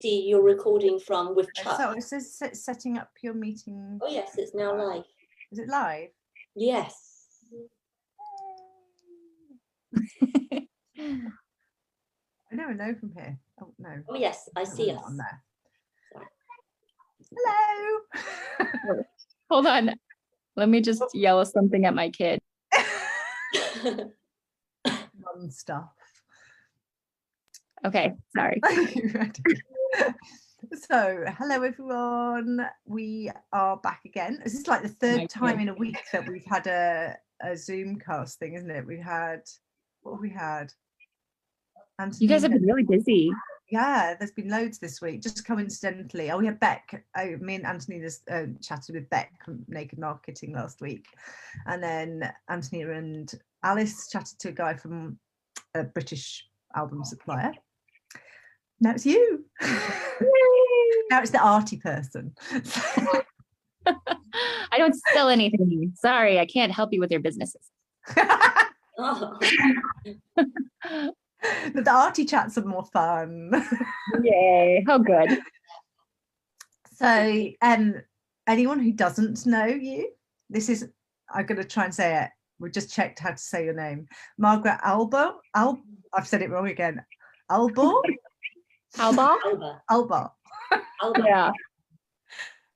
See, you're recording from with Chuck. So it says setting up your meeting. Oh yes, it's now live. Is it live? Yes. I never know from here. Oh no. Oh yes, I see us. On there. Sorry. Hello. Hold on. Let me just yell something at my kid. Fun stuff. Okay, sorry. So, hello everyone. We are back again. This is like the third time in a week that we've had a Zoom cast thing, isn't it? What have we had? Anthony, you guys have been really busy. Yeah, there's been loads this week, just coincidentally. Oh, we had Beck. Me and Anthony just chatted with Beck from Naked Marketing last week. And then Anthony and Alice chatted to a guy from a British album supplier. Now it's you. Now it's the arty person. I don't sell anything. Sorry, I can't help you with your businesses. The arty chats are more fun. Yay. Oh, good. So anyone who doesn't know you, I'm going to try and say it. We just checked how to say your name. Margaret Albaugh. I've said it wrong again. Albaugh? Albaugh. Yeah.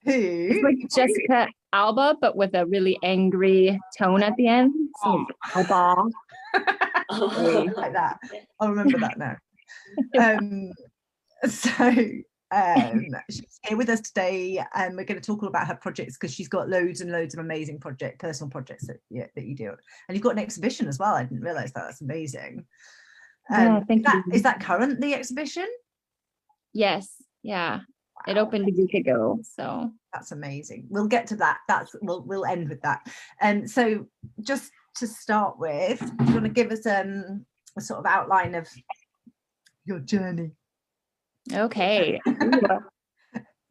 Who? It's like Jessica Alba, but with a really angry tone at the end. So Alba. Like that. I'll remember that now. She's here with us today, and we're going to talk all about her projects because she's got loads and loads of amazing personal projects that you do. And you've got an exhibition as well. I didn't realize that. That's amazing. Thank you. Is that current, the exhibition? Yes. Yeah. Wow. It opened a week ago, so that's amazing. We'll get to that. We'll end with that. So just to start with, do you want to give us a sort of outline of your journey? Okay.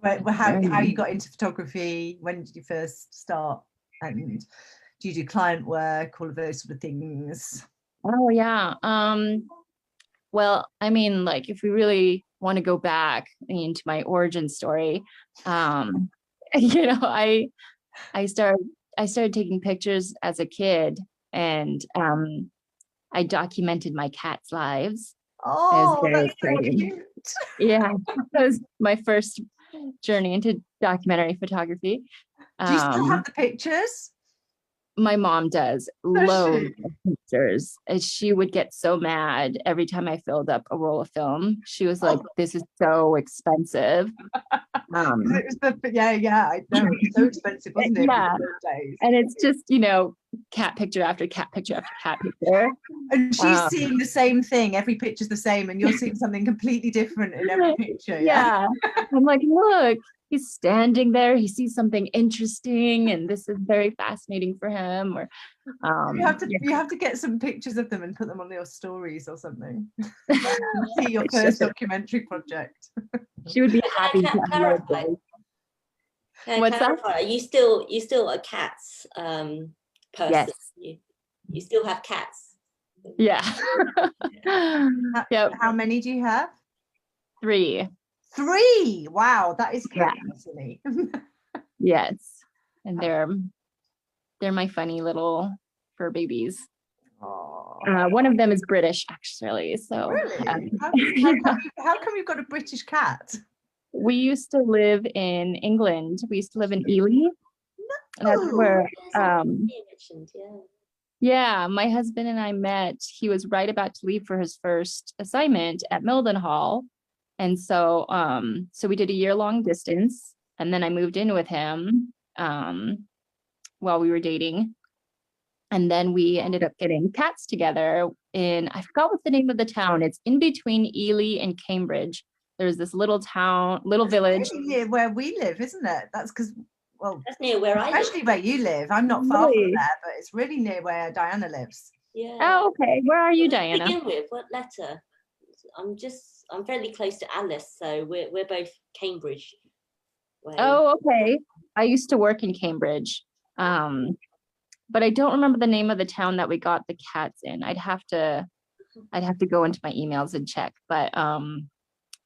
How you got into photography? When did you first start? And do you do client work? All of those sort of things. Oh yeah. Well, I mean, like, if we really want to go back into my origin story, I started taking pictures as a kid, and I documented my cats' lives. Oh, that's so cute. Yeah, that was my first journey into documentary photography. Do you still have the pictures? My mom does loads of pictures, and she would get so mad every time I filled up a roll of film. She was like, "This is so expensive." I know. It was so expensive, wasn't it? Yeah, and it's just cat picture after cat picture after cat picture. And she's seeing the same thing. Every picture's the same, and you're seeing something completely different in every picture. Yeah. I'm like, look. He's standing there, he sees something interesting, and this is very fascinating for him. Or you have to get some pictures of them and put them on your stories or something. See your first documentary project. She would be happy to clarify. What's that? Are you still a cats person? Yes. You still have cats? Yeah. Yep. How many do you have? 3. 3. Wow, that is crazy. Yes, and they're my funny little fur babies. One of them is British, actually. So really? How come you've got a British cat? We used to live in England. We used to live in Ely. No. That's where yeah, my husband and I met. He was right about to leave for his first assignment at Mildenhall. And so we did a year-long distance, and then I moved in with him while we were dating. And then we ended up getting cats together I forgot what the name of the town. It's in between Ely and Cambridge. There's this little village. Really near where we live, isn't it? That's because, that's near where I live. Especially where you live. I'm not far from there, but it's really near where Diana lives. Yeah. Oh, okay. Where are you, Diana? To begin with, what letter? I'm fairly close to Alice, so we're both Cambridge way. Oh, okay. I used to work in Cambridge, but I don't remember the name of the town that we got the cats in. I'd have to go into my emails and check. But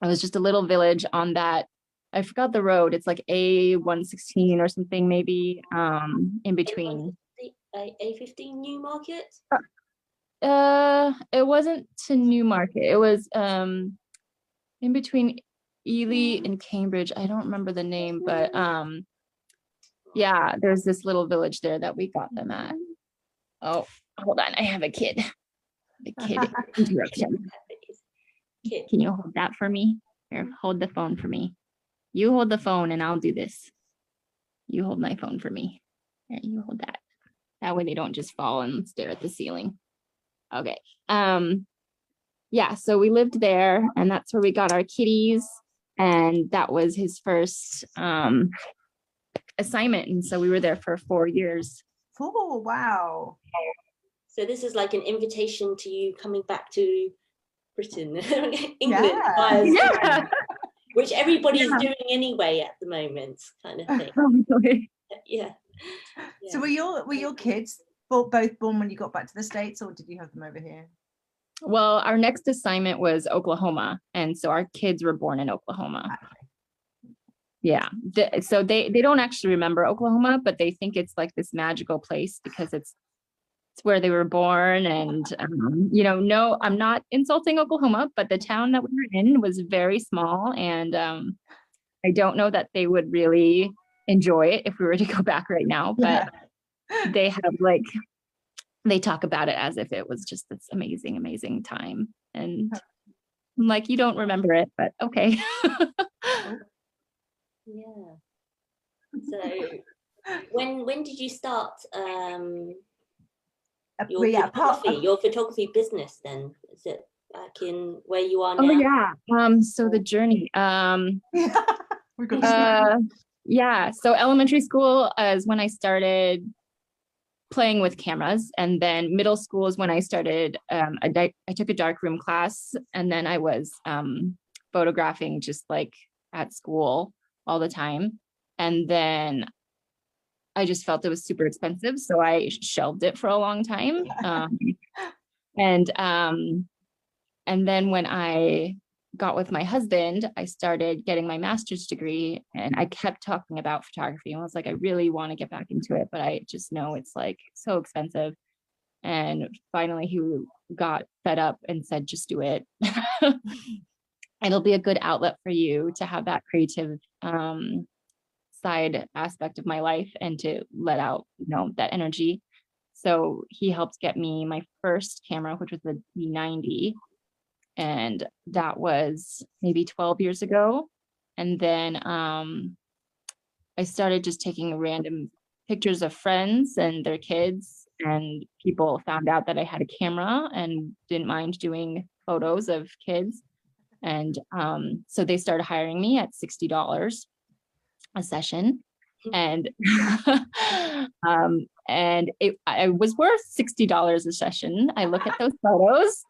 It was just a little village on that. I forgot the road. It's like A116 or something, maybe, in between. A15 Newmarket? It wasn't to Newmarket. It was in between Ely and Cambridge. I don't remember the name, but yeah, there's this little village there that we got them at. Oh, hold on. I have a kid. The kid interruption. Can you hold that for me? Here, hold the phone for me. You hold the phone and I'll do this. You hold my phone for me. Here, you hold that. That way they don't just fall and stare at the ceiling. Okay. Yeah, so we lived there and that's where we got our kitties. And that was his first assignment. And so we were there for 4 years. Oh, wow. So this is like an invitation to you coming back to Britain, England, Yeah. which everybody is doing anyway at the moment, kind of thing. Yeah. So were your kids both born when you got back to the States, or did you have them over here? Well, our next assignment was Oklahoma, and so our kids were born in Oklahoma. Yeah, so they don't actually remember Oklahoma, but they think it's like this magical place because it's where they were born. And no, I'm not insulting Oklahoma, but the town that we were in was very small, and I don't know that they would really enjoy it if we were to go back right now. But they have they talk about it as if it was just this amazing, amazing time. And I'm like, you don't remember it, but okay. Yeah. So when did you start your photography business then? Is it back in where you are now? Oh yeah. So the journey. Yeah. So elementary school is when I started playing with cameras, and then middle school is when I started. I took a darkroom class, and then I was photographing just like at school all the time, and then I just felt it was super expensive, so I shelved it for a long time. And then when I got with my husband, I started getting my master's degree, and I kept talking about photography. And I was like, I really want to get back into it, but I just know it's like so expensive. And finally he got fed up and said, just do it. It'll be a good outlet for you to have that creative side aspect of my life and to let out, that energy. So he helped get me my first camera, which was the D90. And that was maybe 12 years ago. And then I started just taking random pictures of friends and their kids, and people found out that I had a camera and didn't mind doing photos of kids. And so they started hiring me at $60 a session. And and I was worth $60 a session. I look at those photos.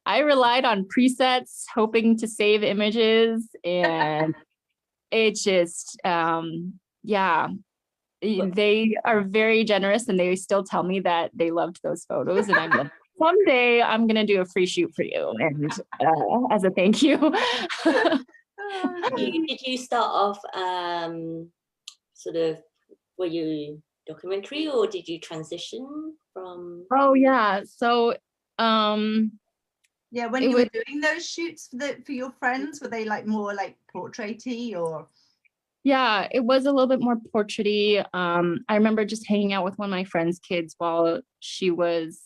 I relied on presets, hoping to save images, and it just they are very generous, and they still tell me that they loved those photos, and I'm like, someday I'm gonna do a free shoot for you, and as a thank you. Did you start off sort of, were you documentary, or did you transition from? Oh yeah, so when you were doing those shoots for your friends, were they like more like portraity, or? Yeah, it was a little bit more portraity. I remember just hanging out with one of my friend's kids while she was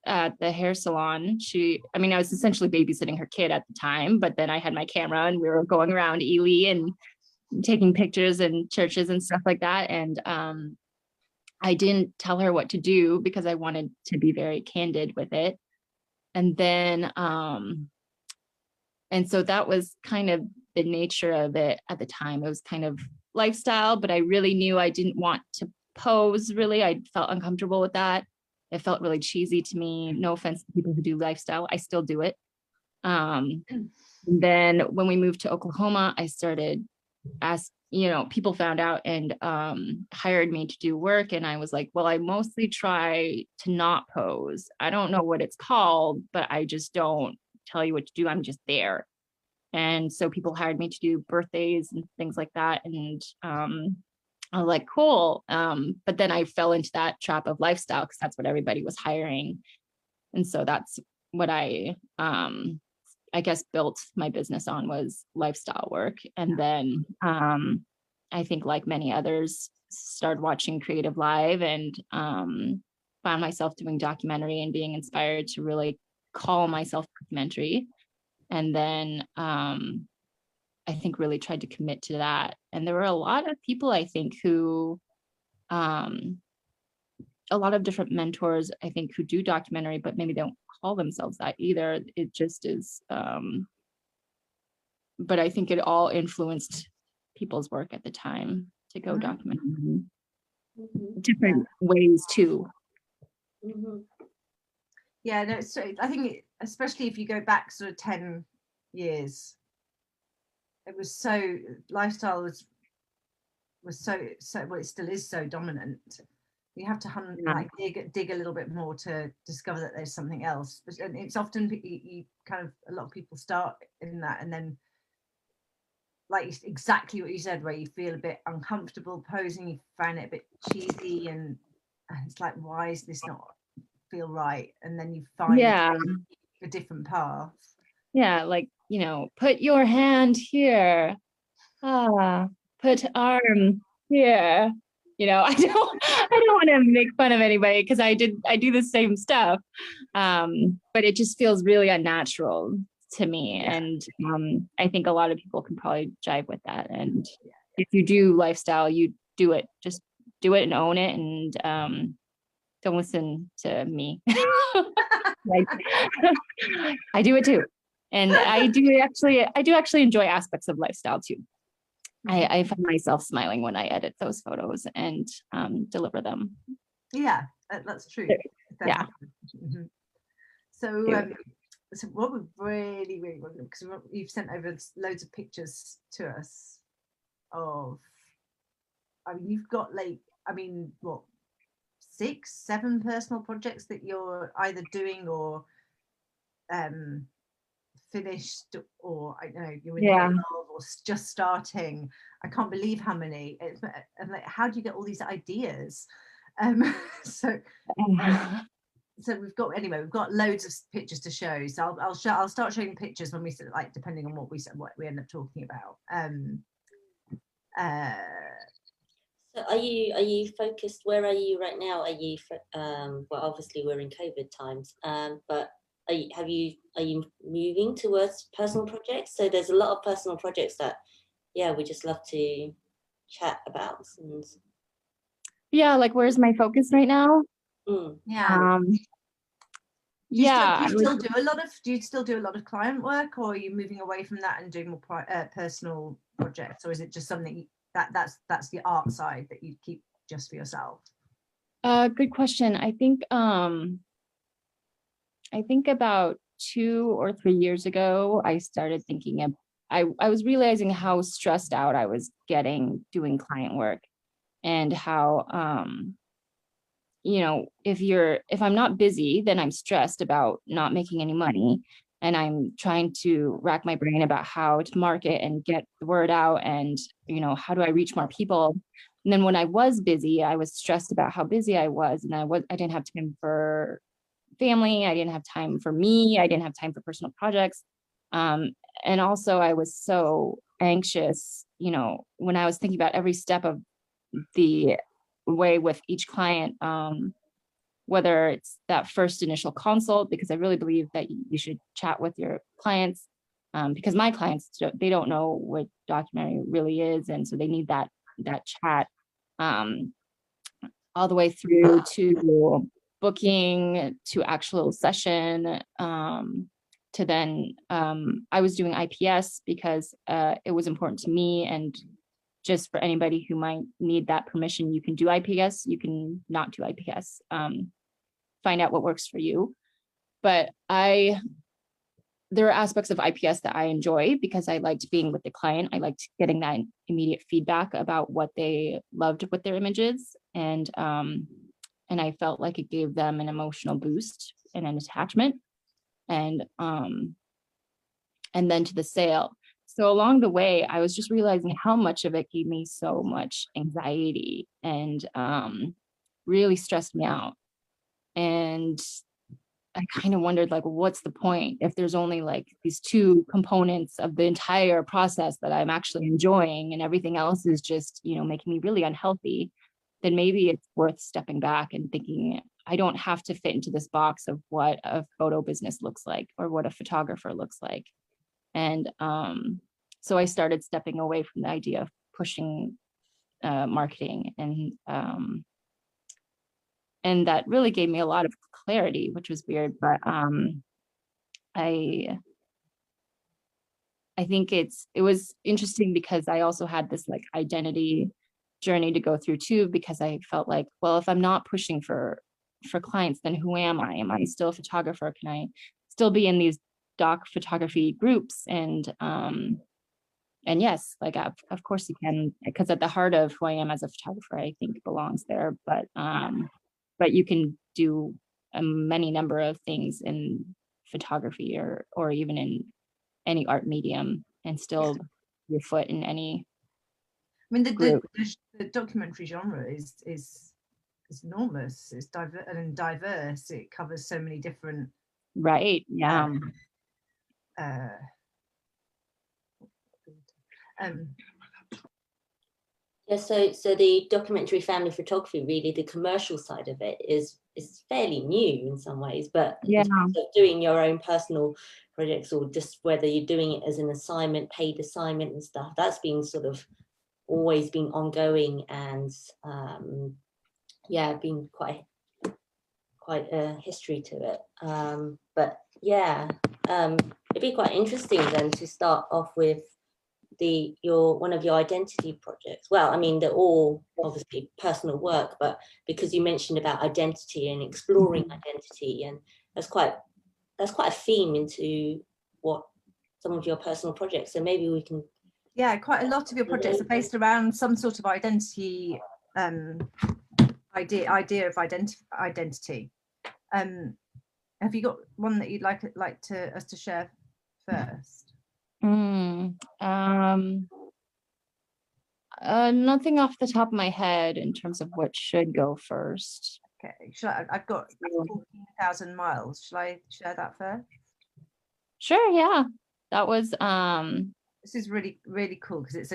at the hair salon. I was essentially babysitting her kid at the time, but then I had my camera and we were going around Ely and taking pictures in churches and stuff like that. And I didn't tell her what to do because I wanted to be very candid with it. And then, and so that was kind of the nature of it at the time. It was kind of lifestyle, but I really knew I didn't want to pose, really. I felt uncomfortable with that. It felt really cheesy to me. No offense to people who do lifestyle. I still do it. Then when we moved to Oklahoma, I started people found out and hired me to do work. And I was like, well, I mostly try to not pose. I don't know what it's called, but I just don't tell you what to do. I'm just there. And so people hired me to do birthdays and things like that. And I was like, cool. But then I fell into that trap of lifestyle because that's what everybody was hiring. And so that's what I guess built my business on, was lifestyle work. And then I think, like many others, started watching Creative Live and found myself doing documentary and being inspired to really call myself documentary. And then I think really tried to commit to that. And there were a lot of people, I think, who a lot of different mentors, I think, who do documentary, but maybe don't call themselves that either. It just is, but I think it all influenced people's work at the time to go documentary different ways too. Yeah, no, so I think especially if you go back sort of 10 years, it was so, lifestyle was so well, it still is so dominant. You have to hunt, like dig a little bit more to discover that there's something else. But and it's often you kind of, a lot of people start in that, and then, like exactly what you said, where you feel a bit uncomfortable posing, you find it a bit cheesy, and it's like, why is this not feel right? And then you find a different path. Yeah, like, put your hand here. Put arm here. I don't want to make fun of anybody because I do the same stuff. But it just feels really unnatural to me. And I think a lot of people can probably jive with that. And if you do lifestyle, you do it, just do it and own it. And don't listen to me. Like, I do it too. And I do actually enjoy aspects of lifestyle too. I find myself smiling when I edit those photos and deliver them. Yeah, that's true. Yeah. Mm-hmm. So what we really, really want, because you've sent over loads of pictures to us of, I mean, you've got what, 6, 7 personal projects that you're either doing or finished, or I don't know, you're in the middle of, or just starting. I can't believe how many. And like, how do you get all these ideas? So we've got loads of pictures to show. So I'll start showing pictures when we, like, depending on what we end up talking about. So are you focused? Where are you right now? Are you well, obviously we're in COVID times, but are you moving towards personal projects? So there's a lot of personal projects that we just love to chat about. And like, where's my focus right now? Do you still do a lot of client work, or are you moving away from that and doing more personal projects, or is it just something that's the art side that you keep just for yourself? Good question. I think about 2 or 3 years ago, I started thinking of, I was realizing how stressed out I was getting doing client work, and how, if I'm not busy, then I'm stressed about not making any money. And I'm trying to rack my brain about how to market and get the word out, and, how do I reach more people? And then when I was busy, I was stressed about how busy I was, and I didn't have time for family. I didn't have time for me. I didn't have time for personal projects. And also I was so anxious, when I was thinking about every step of the way with each client, whether it's that first initial consult, because I really believe that you should chat with your clients, because my clients, they don't know what documentary really is. And so they need that chat, all the way through to booking, to actual session, to then I was doing IPS because it was important to me. And just for anybody who might need that permission, you can do IPS, you can not do IPS, find out what works for you. But I there are aspects of IPS that I enjoy because I liked being with the client. I liked getting that immediate feedback about what they loved with their images. And I felt like it gave them an emotional boost and an attachment. And then to the sale. So along the way, I was just realizing how much of it gave me so much anxiety and really stressed me out. And I kind of wondered, like, what's the point if there's only like these two components of the entire process that I'm actually enjoying and everything else is just, making me really unhealthy, then maybe it's worth stepping back and thinking, I don't have to fit into this box of what a photo business looks like or what a photographer looks like. And so I started stepping away from the idea of pushing marketing, and that really gave me a lot of clarity, which was weird. But I think it was interesting because I also had this like identity journey to go through too, because I felt like, well, if I'm not pushing for clients, then who am I? Am I still a photographer? Can I still be in these doc photography groups? And yes, like of course you can, because at the heart of who I am as a photographer, I think belongs there. But you can do many number of things in photography or even in any art medium and still your foot in any. I mean, the documentary genre is enormous. It's diverse. It covers so many different. Right. Yeah. Yeah, so the documentary family photography, really the commercial side of it is fairly new in some ways, but yeah, in terms of doing your own personal projects or just whether you're doing it as an assignment, paid assignment and stuff, that's been sort of always been ongoing and been quite a history to it. But yeah, it'd be quite interesting then to start off with one of your identity projects. Well, I mean, they're all obviously personal work, but because you mentioned about identity and exploring identity, and that's quite a theme into what some of your personal projects. So maybe we can. Yeah, quite a lot of your projects are based around some sort of identity, idea of identity. Have you got one that you'd like us to share first? Nothing off the top of my head in terms of what should go first. Okay, I've got 14,000 miles. Shall I share that first? Sure, yeah. That was this is really, really cool because is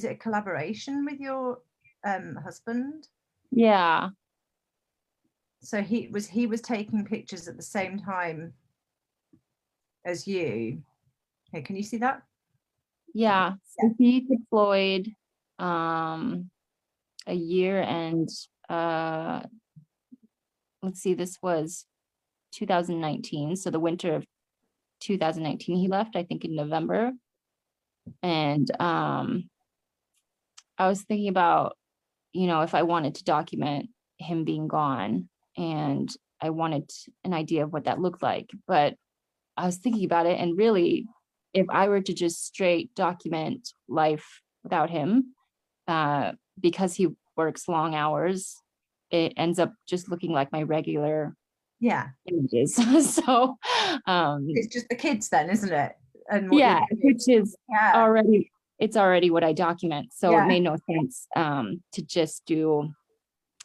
it a collaboration with your husband? Yeah. So he was taking pictures at the same time as you. Okay, can you see that? Yeah. So he deployed a year and let's see, this was 2019. So the winter of 2019 he left, I think in November. And I was thinking about, if I wanted to document him being gone, and I wanted an idea of what that looked like. But I was thinking about it, and really, if I were to just straight document life without him, because he works long hours, it ends up just looking like my regular images. So it's just the kids then, isn't it? And which is already what I document. So it made no sense to just do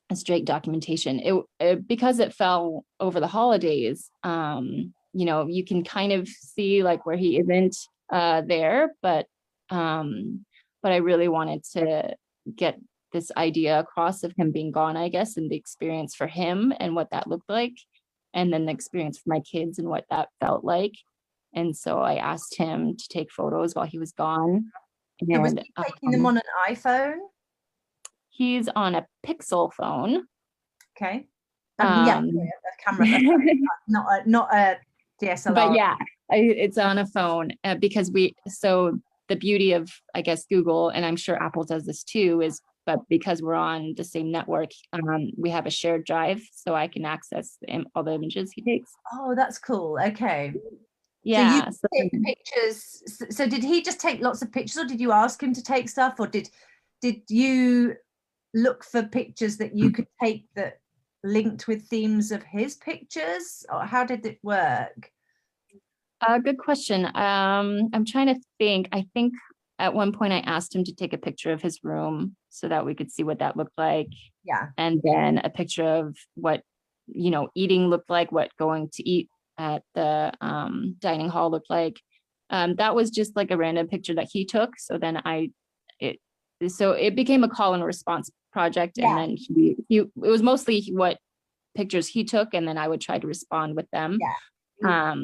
a straight documentation. It because it fell over the holidays. You can kind of see like where he isn't there, but I really wanted to get this idea across of him being gone, I guess, and the experience for him and what that looked like, and then the experience for my kids and what that felt like. And so I asked him to take photos while he was gone. And was he taking them on an iPhone? He's on a Pixel phone. Okay. A camera, not a DSLR. But yeah, it's on a phone because so the beauty of, I guess, Google, and I'm sure Apple does this too, but because we're on the same network, we have a shared drive, so I can access all the images he takes. Oh, that's cool. Okay. Yeah. So you take pictures. So did he just take lots of pictures, or did you ask him to take stuff, or did you look for pictures that you could take that linked with themes of his pictures, or how did it work? Good question. I'm trying to think. I think at one point I asked him to take a picture of his room so that we could see what that looked like. Yeah. And then a picture of what, eating looked like, what going to eat at the dining hall looked like. That was just like a random picture that he took. So then it became a call and response project. Yeah. And then it was mostly what pictures he took, and then I would try to respond with them. Yeah.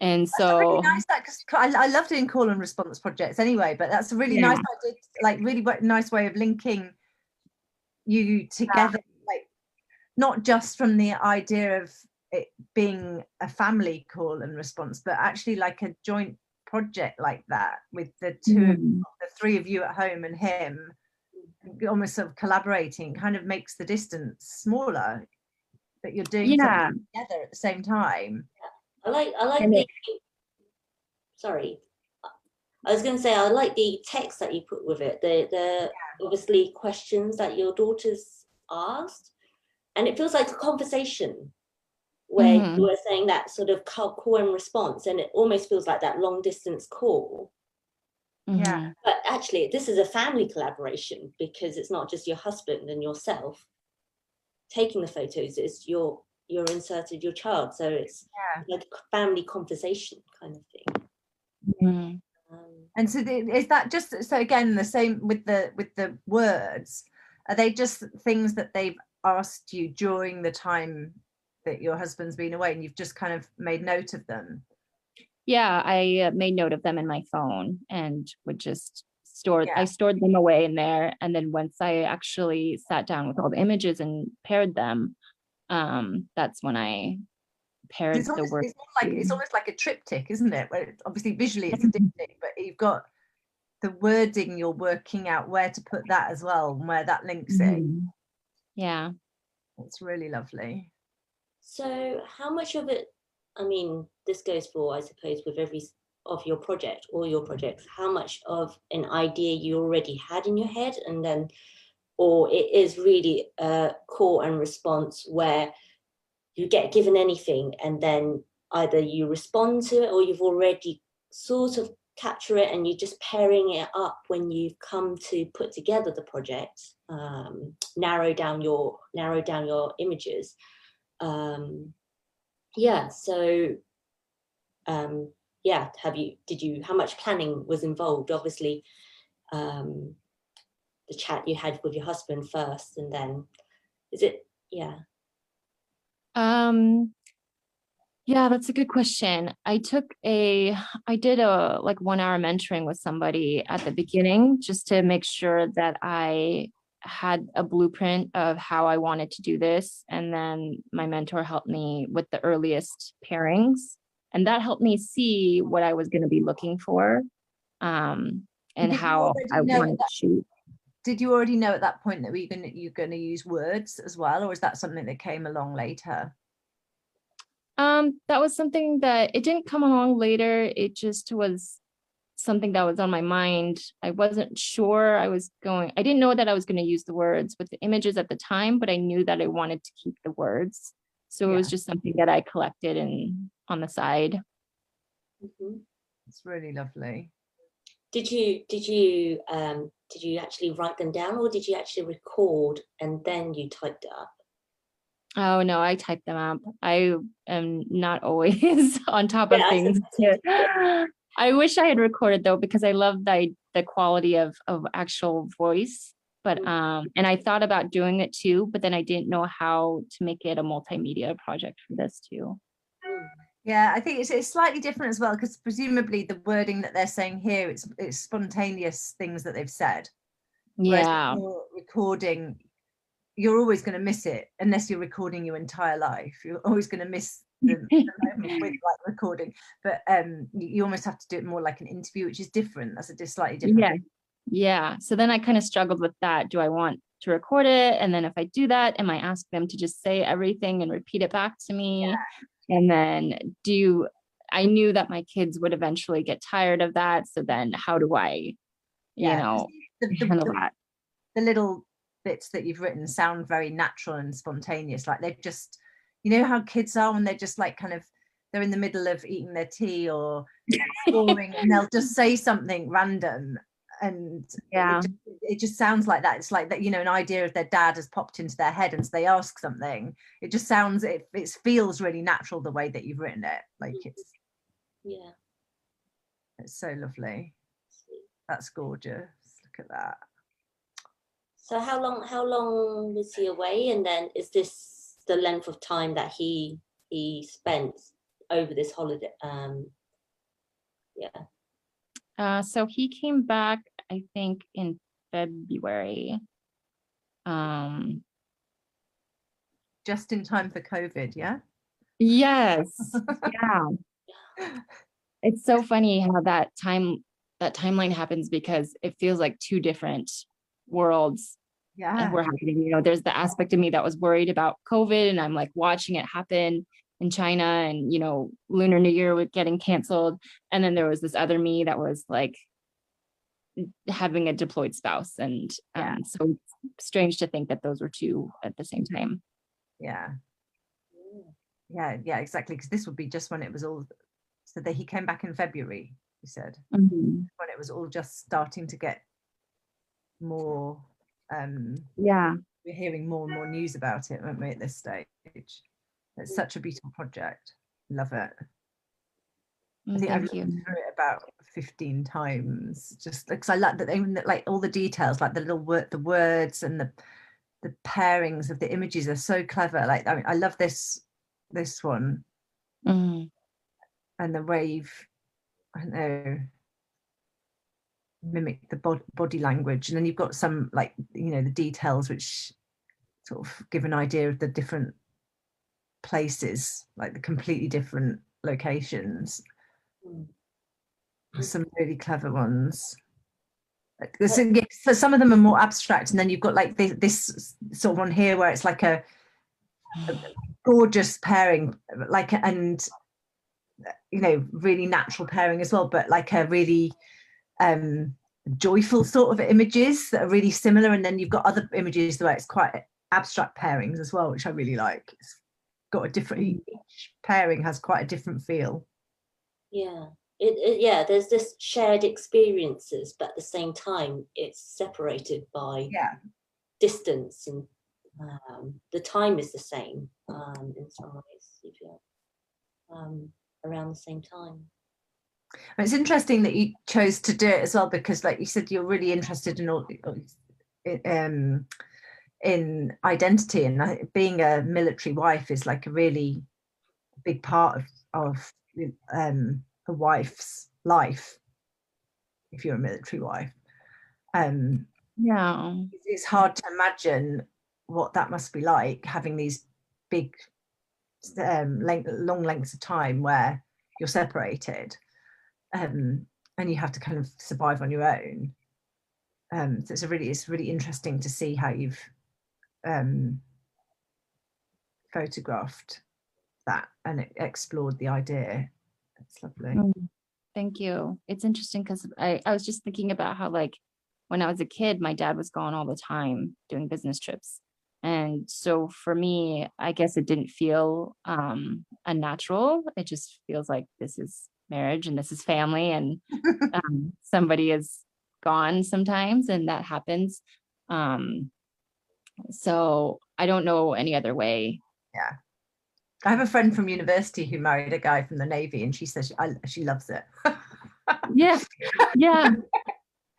And that's so really nice, that, because I love doing call and response projects anyway, but that's a really nice idea, like really nice way of linking you together, like not just from the idea of it being a family call and response, but actually like a joint project like that with the the three of you at home and him almost sort of collaborating, kind of makes the distance smaller, that you're doing something together at the same time. I like the, sorry, I was going to say, I like the text that you put with it, the obviously questions that your daughters asked, and it feels like a conversation where you were saying that sort of call and response, and it almost feels like that long distance call. Yeah. But actually this is a family collaboration, because it's not just your husband and yourself taking the photos, it's you're inserted your child, so it's like a family conversation kind of thing. And so is that just, so again, the same with the words, are they just things that they've asked you during the time that your husband's been away and you've just kind of made note of them? Yeah, I made note of them in my phone and would just I stored them away in there. And then once I actually sat down with all the images and paired them, that's when I paired the work. It's almost like a triptych, isn't it? Where obviously visually it's a diptych, but you've got the wording, you're working out where to put that as well and where that links in. Yeah. It's really lovely. So how much of it, I mean, this goes for, I suppose, with every of your project, all your projects, how much of an idea you already had in your head, and then, or it is really a call and response where you get given anything and then either you respond to it, or you've already sort of capture it and you're just pairing it up when you've come to put together the project, narrow down your images. How much planning was involved? Obviously, the chat you had with your husband first, and then yeah, that's a good question. I did a like 1 hour mentoring with somebody at the beginning just to make sure that I had a blueprint of how I wanted to do this. And then my mentor helped me with the earliest pairings, and that helped me see what I was going to be looking for, and how I wanted to shoot. Did you already know at that point that you're going to use words as well, or is that something that came along later? That was something that it didn't come along later. It just was something that was on my mind. I wasn't sure I didn't know that I was going to use the words with the images at the time, but I knew that I wanted to keep the words. So it was just something that I collected on the side. It's really lovely. Did you actually write them down, or did you actually record and then you typed it up? Oh no, I typed them up. I am not always on top of things. I wish I had recorded though, because I love the quality of actual voice. But and I thought about doing it too, but then I didn't know how to make it a multimedia project for this too. Yeah, I think it's slightly different as well, because presumably the wording that they're saying here, it's spontaneous things that they've said. Yeah. Whereas you're recording, you're always going to miss it unless you're recording your entire life. You're always going to miss the moment with like recording, but you almost have to do it more like an interview, which is different. That's a slightly different. Yeah. So then I kind of struggled with that. Do I want to record it? And then if I do that, am I ask them to just say everything and repeat it back to me? And then I knew that my kids would eventually get tired of that. So then how do I, the, handle that? The little bits that you've written sound very natural and spontaneous. Like they're just, you know how kids are when they're just like kind of, they're in the middle of eating their tea or scoring and they'll just say something random. And it just sounds like that. It's like that, an idea of their dad has popped into their head and so they ask something. It just sounds, it feels really natural the way that you've written it. Like it's so lovely. That's gorgeous. Look at that. So how long was he away? And then is this the length of time that he spent over this holiday? So he came back, I think, in February. Just in time for COVID, yeah? Yes. Yeah. It's so funny how that timeline happens, because it feels like two different worlds. Yeah. Were happening. There's the aspect of me that was worried about COVID, and I'm like watching it happen in China, and Lunar New Year was getting canceled, and then there was this other me that was like having a deployed spouse, and so it's strange to think that those were two at the same time. Yeah, exactly, because this would be just when it was all, so that he came back in February, you said, when it was all just starting to get more we're hearing more and more news about it, weren't we, at this stage? It's such a beautiful project. Love it. I think I've looked through it about 15 times, just because I like that, even like all the details, like the words and the pairings of the images are so clever. Like, I mean, I love this one, and the way you've, I don't know, mimic the body language, and then you've got some like the details which sort of give an idea of the different places, like the completely different locations. Some really clever ones. So some of them are more abstract, and then you've got like this sort of one here where it's like a gorgeous pairing, like, and really natural pairing as well, but like a really joyful sort of images that are really similar, and then you've got other images where it's quite abstract pairings as well, which I really like. It's got a different, each pairing has quite a different feel. There's this shared experiences, but at the same time it's separated by distance, and the time is the same in some ways, around the same time. And it's interesting that you chose to do it as well, because like you said, you're really interested in identity, and being a military wife is like a really big part of a wife's life, if you're a military wife. It's hard to imagine what that must be like, having these big long lengths of time where you're separated, and you have to kind of survive on your own. So it's really interesting to see how you've photographed that and explored the idea. It's lovely. Thank you. It's interesting because I was just thinking about how, like, when I was a kid, my dad was gone all the time doing business trips. And so for me, I guess it didn't feel unnatural. It just feels like this is marriage and this is family, and somebody is gone sometimes, and that happens. So I don't know any other way. Yeah. I have a friend from university who married a guy from the Navy, and she says she loves it. Yeah.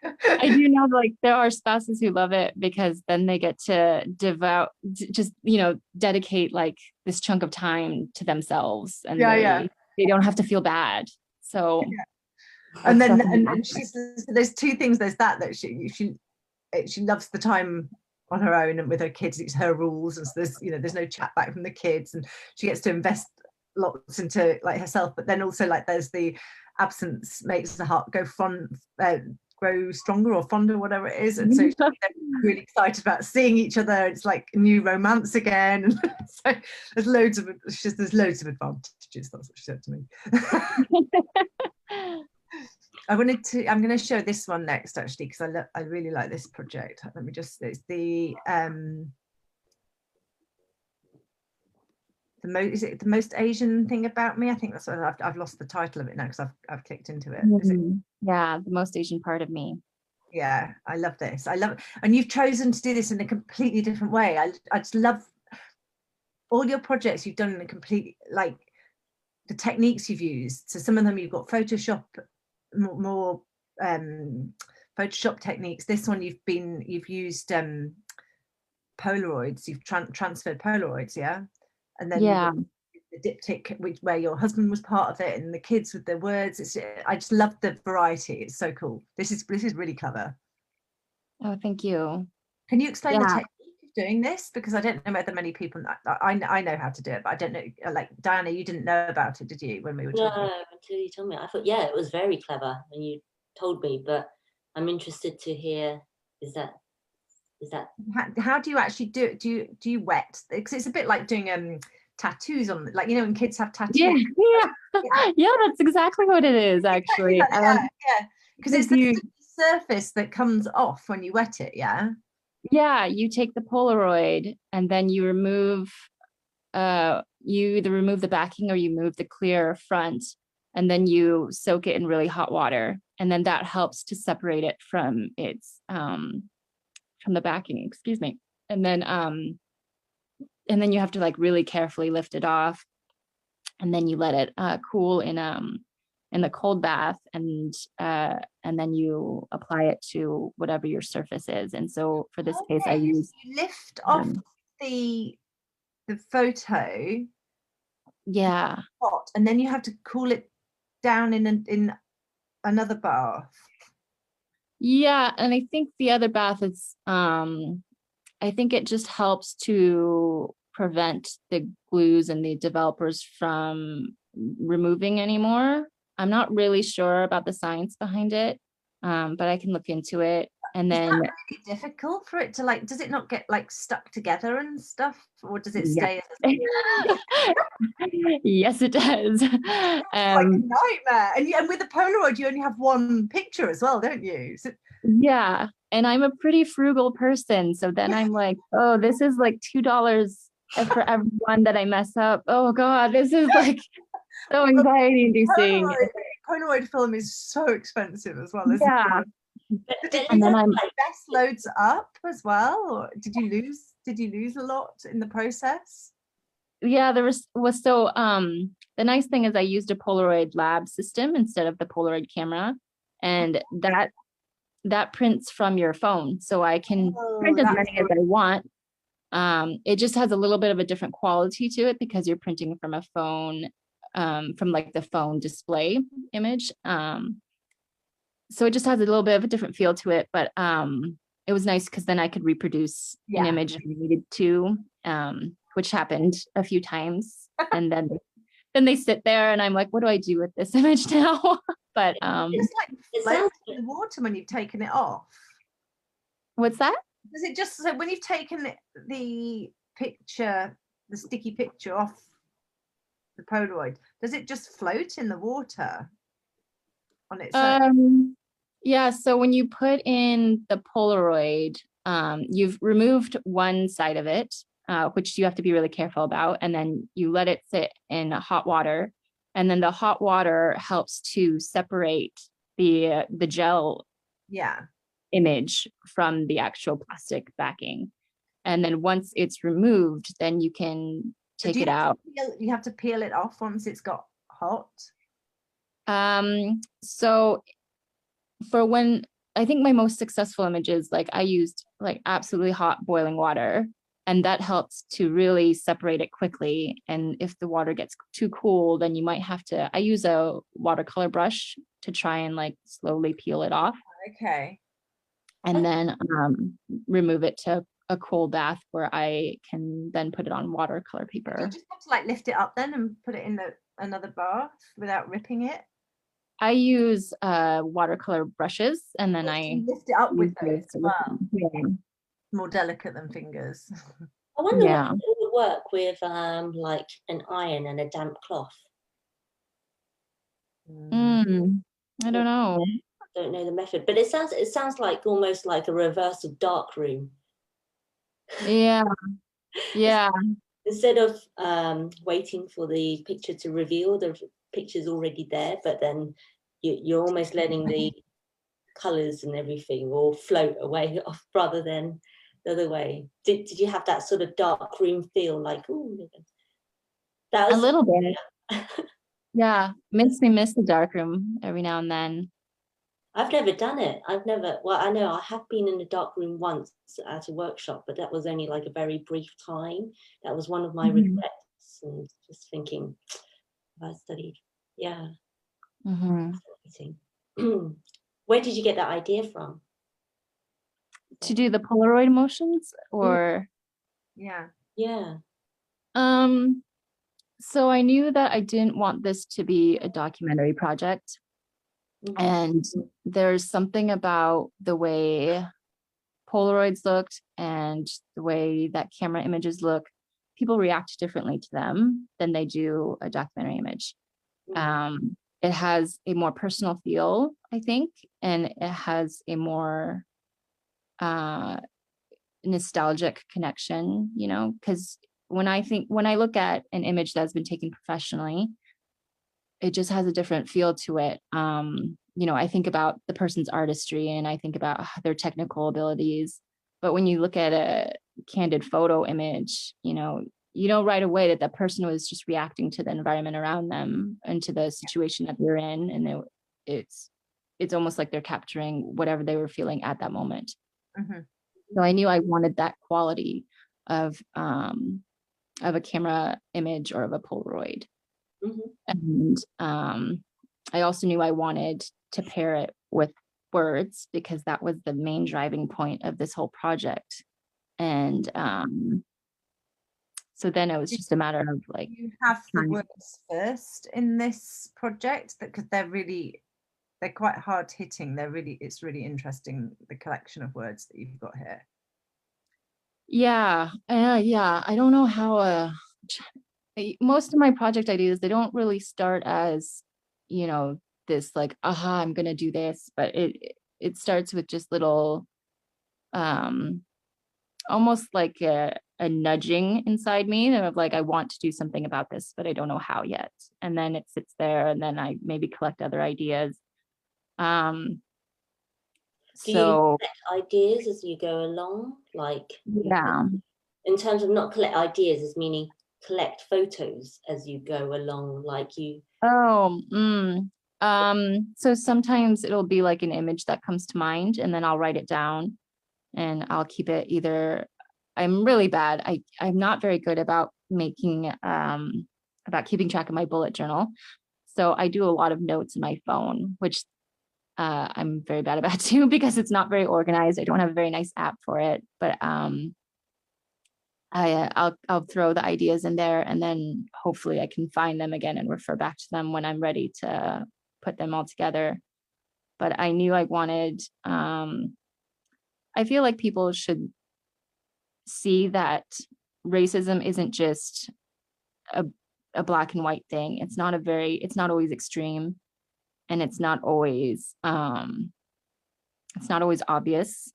I do know, like, there are spouses who love it because then they get to dedicate like this chunk of time to themselves, and they don't have to feel bad. So and then and she says there's two things. There's that she loves the time on her own and with her kids. It's her rules, and so there's no chat back from the kids, and she gets to invest lots into like herself. But then also, like, there's the absence makes the heart go grow stronger or fonder, whatever it is. And so they're really excited about seeing each other. It's like a new romance again. And so there's loads of advantages. That's what she said to me. I'm going to show this one next, actually, because I really like this project. Let me just, it's the is it the most Asian thing about me? I think that's what I've lost the title of it now because I've clicked into it. Is it? Yeah, the most Asian part of me. Yeah, I love this. I love it. And you've chosen to do this in a completely different way. I just love all your projects you've done in a completely, like, the techniques you've used. So some of them you've got Photoshop, more Photoshop techniques. This one you've used Polaroids. You've transferred Polaroids, yeah. And then the diptych, where your husband was part of it, and the kids with their words. I just love the variety. It's so cool. This is really clever. Oh, thank you. Can you explain the technique of doing this? Because I don't know whether many people, I know how to do it, but I don't know, like Diana, you didn't know about it, did you, when we were talking? No, until you told me. I thought, yeah, it was very clever when you told me, but I'm interested to hear, is that how do you actually do it? Do you wet? Because it's a bit like doing tattoos on, like, you know, when kids have tattoos. Yeah, that's exactly what it is, actually. Yeah, because it's the surface that comes off when you wet it. Yeah, you take the Polaroid and then you remove you either remove the backing or you move the clear front, and then you soak it in really hot water, and then that helps to separate it from its from the backing, excuse me. And then you have to, like, really carefully lift it off, and then you let it cool in the cold bath, and then you apply it to whatever your surface is. And so for this case, I use, you lift off the photo, hot, and then you have to cool it down in another bath. Yeah, and I think the other bath is I think it just helps to prevent the glues and the developers from removing anymore. I'm not really sure about the science behind it, but I can look into it. And then, is that really difficult for it to, like, does it not get, like, stuck together and stuff, or does it stay as Yes, it does. It's like a nightmare. And with the Polaroid you only have one picture as well, don't you? So, yeah, and I'm a pretty frugal person, so then I'm like, oh, this is like $2 for every one that I mess up. Oh God, this is like so anxiety inducing. Polaroid film is so expensive as well, isn't it? And then best loads up as well, or did you lose a lot in the process? Yeah, there was so the nice thing is I used a Polaroid lab system instead of the Polaroid camera, and that prints from your phone, so I can print as many as I want. It just has a little bit of a different quality to it because you're printing from a phone, from like the phone display image. So it just has a little bit of a different feel to it, but it was nice because then I could reproduce an image if I needed to, which happened a few times. And then they sit there and I'm like, what do I do with this image now? But it's like floats in the water when you've taken it off. What's that? Does it just, so when you've taken the picture, the sticky picture off the Polaroid, does it just float in the water on its own? Yeah, so when you put in the Polaroid, you've removed one side of it, which you have to be really careful about, and then you let it sit in hot water, and then the hot water helps to separate the gel image from the actual plastic backing. And then once it's removed, then you can take it out. You have to peel it off once it's got hot? So for when, I think my most successful images, like I used like absolutely hot boiling water, and that helps to really separate it quickly. And if the water gets too cool, then you might have to, I use a watercolor brush to try and like slowly peel it off. Okay. And then remove it to a cool bath where I can then put it on watercolor paper. You just have to like lift it up then and put it in another bath without ripping it? I use watercolor brushes, and then You lift it up with those as well. Yeah. More delicate than fingers. I wonder Yeah. what it would work with like an iron and a damp cloth. I don't know. I don't know the method, but it sounds like almost like a reverse of dark room. Yeah. Yeah. Instead of waiting for the picture to reveal, the picture's already there, but then you're almost letting the colors and everything all float away off rather than the other way. Did you have that sort of dark room feel, like, ooh, that was A little bit. Yeah. Makes me miss the dark room every now and then. I've never done it. Well, I know I have been in a dark room once at a workshop, but that was only like a very brief time. That was one of my regrets, and just thinking, I studied. Yeah. Fascinating. Where did you get that idea from? To do the Polaroid motions, or? Yeah. So I knew that I didn't want this to be a documentary project. And there's something about the way Polaroids looked and the way that camera images look. People react differently to them than they do a documentary image. It has a more personal feel, I think, and it has a more nostalgic connection, because when I look at an image that's been taken professionally, it just has a different feel to it. I think about the person's artistry and I think about their technical abilities. But when you look at a candid photo image, you know right away that that person was just reacting to the environment around them and to the situation that they're in. And it's almost like they're capturing whatever they were feeling at that moment. So I knew I wanted that quality of a camera image or of a Polaroid. And I also knew I wanted to pair it with words because that was the main driving point of this whole project. And so then it was just a matter of like, you have the words first in this project, because they're quite hard hitting. It's really interesting, the collection of words that you've got here. Yeah. I don't know how most of my project ideas, they don't really start as, this like, aha, I'm gonna do this, but it starts with just little almost like a nudging inside me of like, I want to do something about this, but I don't know how yet. And then it sits there, and then I maybe collect other ideas. Do you collect ideas as you go along? Like, yeah, in terms of not collect ideas, as meaning collect photos as you go along, like you. So sometimes it'll be like an image that comes to mind, and then I'll write it down, and I'll keep it either. I'm really bad. I'm not very good about keeping track of my bullet journal. So I do a lot of notes in my phone, which I'm very bad about too, because it's not very organized. I don't have a very nice app for it, but I'll throw the ideas in there, and then hopefully I can find them again and refer back to them when I'm ready to put them all together. But I knew I wanted, I feel like people should see that racism isn't just a black and white thing. It's not always extreme, and it's not always obvious.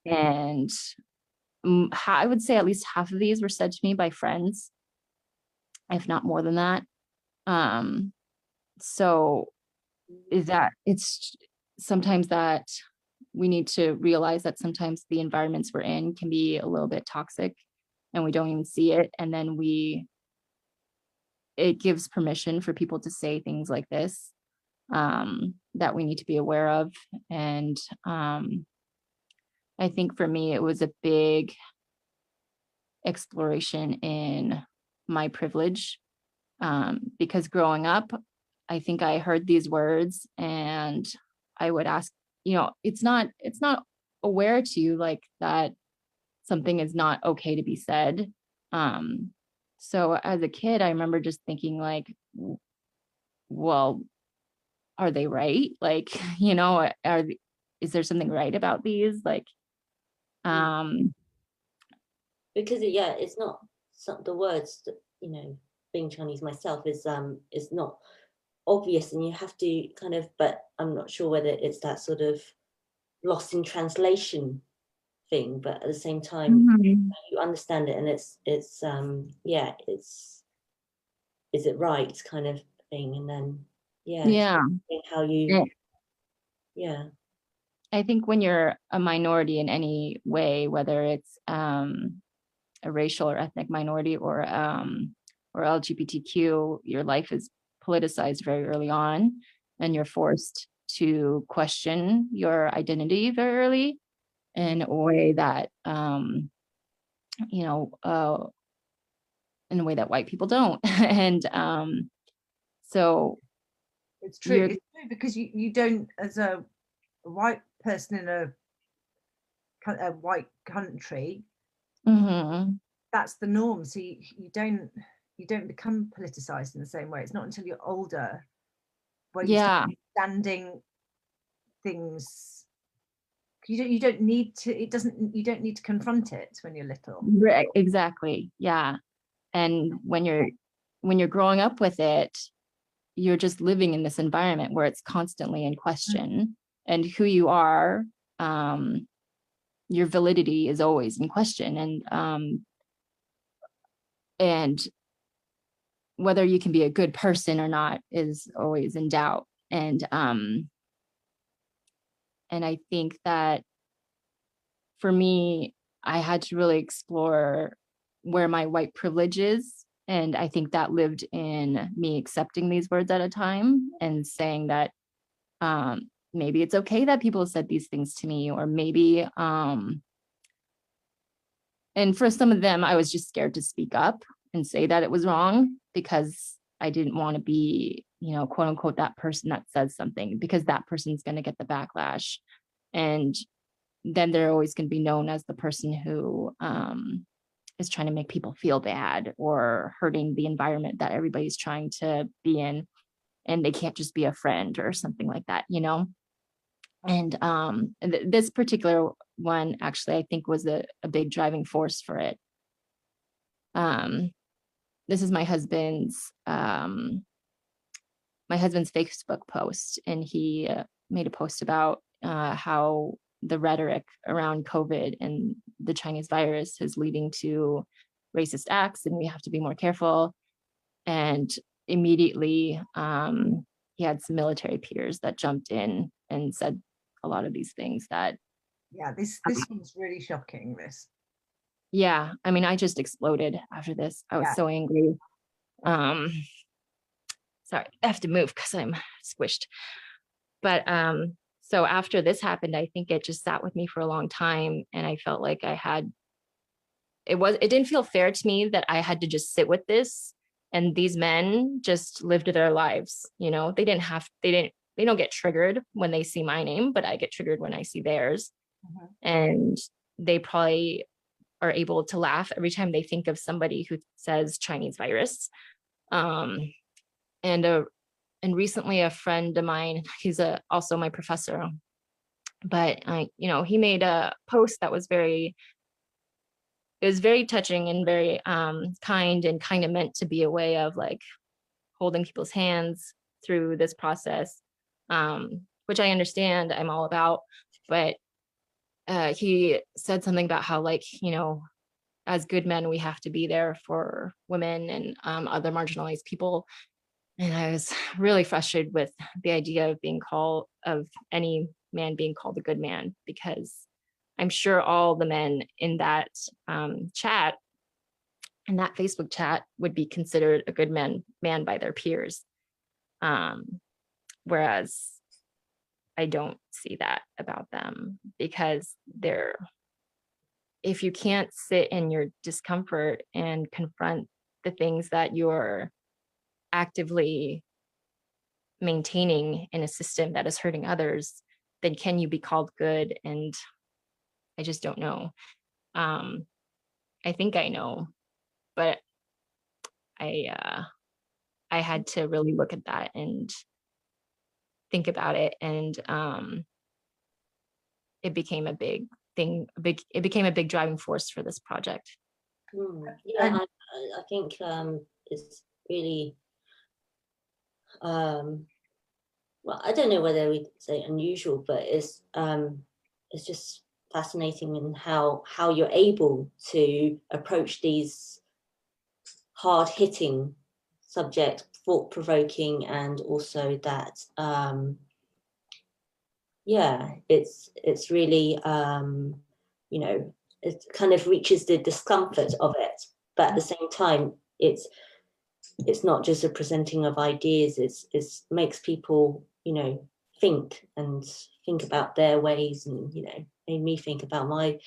And I would say at least half of these were said to me by friends, if not more than that. So is that it's sometimes that we need to realize that sometimes the environments we're in can be a little bit toxic and we don't even see it. And then it gives permission for people to say things like this, that we need to be aware of. And I think for me, it was a big exploration in my privilege, because growing up, I think I heard these words and I would ask, it's not aware to you like that something is not okay to be said. So as a kid, I remember just thinking like, well, are they right? Like, is there something right about these? Like, because it's not the words that, being Chinese myself is not obvious, and you have to kind of, but I'm not sure whether it's that sort of lost in translation thing, but at the same time you understand it, and it's is it right kind of thing, and then how you I think when you're a minority in any way, whether it's a racial or ethnic minority or LGBTQ, your life is politicized very early on, and you're forced to question your identity very early in a way that in a way that white people don't. And so it's true. It's true because you don't, as a white person in a white country, that's the norm. So you don't become politicized in the same way. It's not until you're older where you start understanding things. You don't need to. You don't need to confront it when you're little. Right. Exactly. Yeah. And when you're growing up with it, you're just living in this environment where it's constantly in question, and who you are, your validity is always in question, and whether you can be a good person or not is always in doubt. And I think that for me, I had to really explore where my white privilege is. And I think that lived in me accepting these words at a time and saying that maybe it's okay that people said these things to me, or maybe, and for some of them, I was just scared to speak up and say that it was wrong, because I didn't want to be, quote unquote, that person that says something, because that person's going to get the backlash. And then they're always going to be known as the person who is trying to make people feel bad or hurting the environment that everybody's trying to be in. And they can't just be a friend or something like that, And this particular one, actually, I think was a big driving force for it. This is my husband's Facebook post, and he made a post about how the rhetoric around COVID and the Chinese virus is leading to racist acts, and we have to be more careful. And immediately, he had some military peers that jumped in and said a lot of these things that. Yeah, this one's really shocking. This. Yeah, I mean, I just exploded after this. I was so angry. Sorry, I have to move because I'm squished. But so after this happened, I think it just sat with me for a long time, and I felt like it didn't feel fair to me that I had to just sit with this, and these men just lived their lives. They don't get triggered when they see my name, but I get triggered when I see theirs. And they probably are able to laugh every time they think of somebody who says Chinese virus. And recently a friend of mine, he's also my professor, but he made a post that was very touching and very kind, and kind of meant to be a way of like holding people's hands through this process, which I understand, I'm all about. But he said something about how, like, as good men, we have to be there for women and other marginalized people. And I was really frustrated with the idea of any man being called a good man, because I'm sure all the men in that chat, in that Facebook chat, would be considered a good man by their peers. Whereas I don't see that about them, because if you can't sit in your discomfort and confront the things that you're actively maintaining in a system that is hurting others, then can you be called good? And I just don't know. I think I know, but I had to really look at that and think about it. And it became a big thing, it became a big driving force for this project. Yeah, I think it's really, well, I don't know whether we'd say unusual, but it's just fascinating in how you're able to approach these hard-hitting subjects, thought-provoking, and also that yeah, it's really you know, it kind of reaches the discomfort of it, but at the same time it's not just a presenting of ideas, it's makes people, you know, think about their ways, and, you know, made me think about my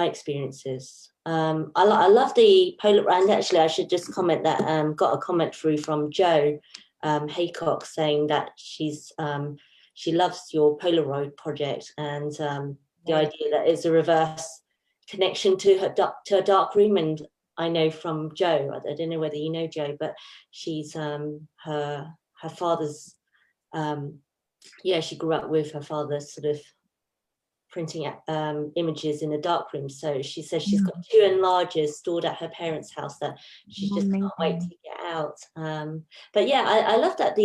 experiences. I love the polar, and actually I should just comment that got a comment through from Jo Haycock saying that she loves your Polaroid project, and the idea that it's a reverse connection to her dark room. And I know from Jo, I don't know whether you know Jo, but she's her father's she grew up with her father sort of printing images in a dark room. So she says she's got 2 enlargers stored at her parents' house that she just can't wait to get out. But yeah, I love that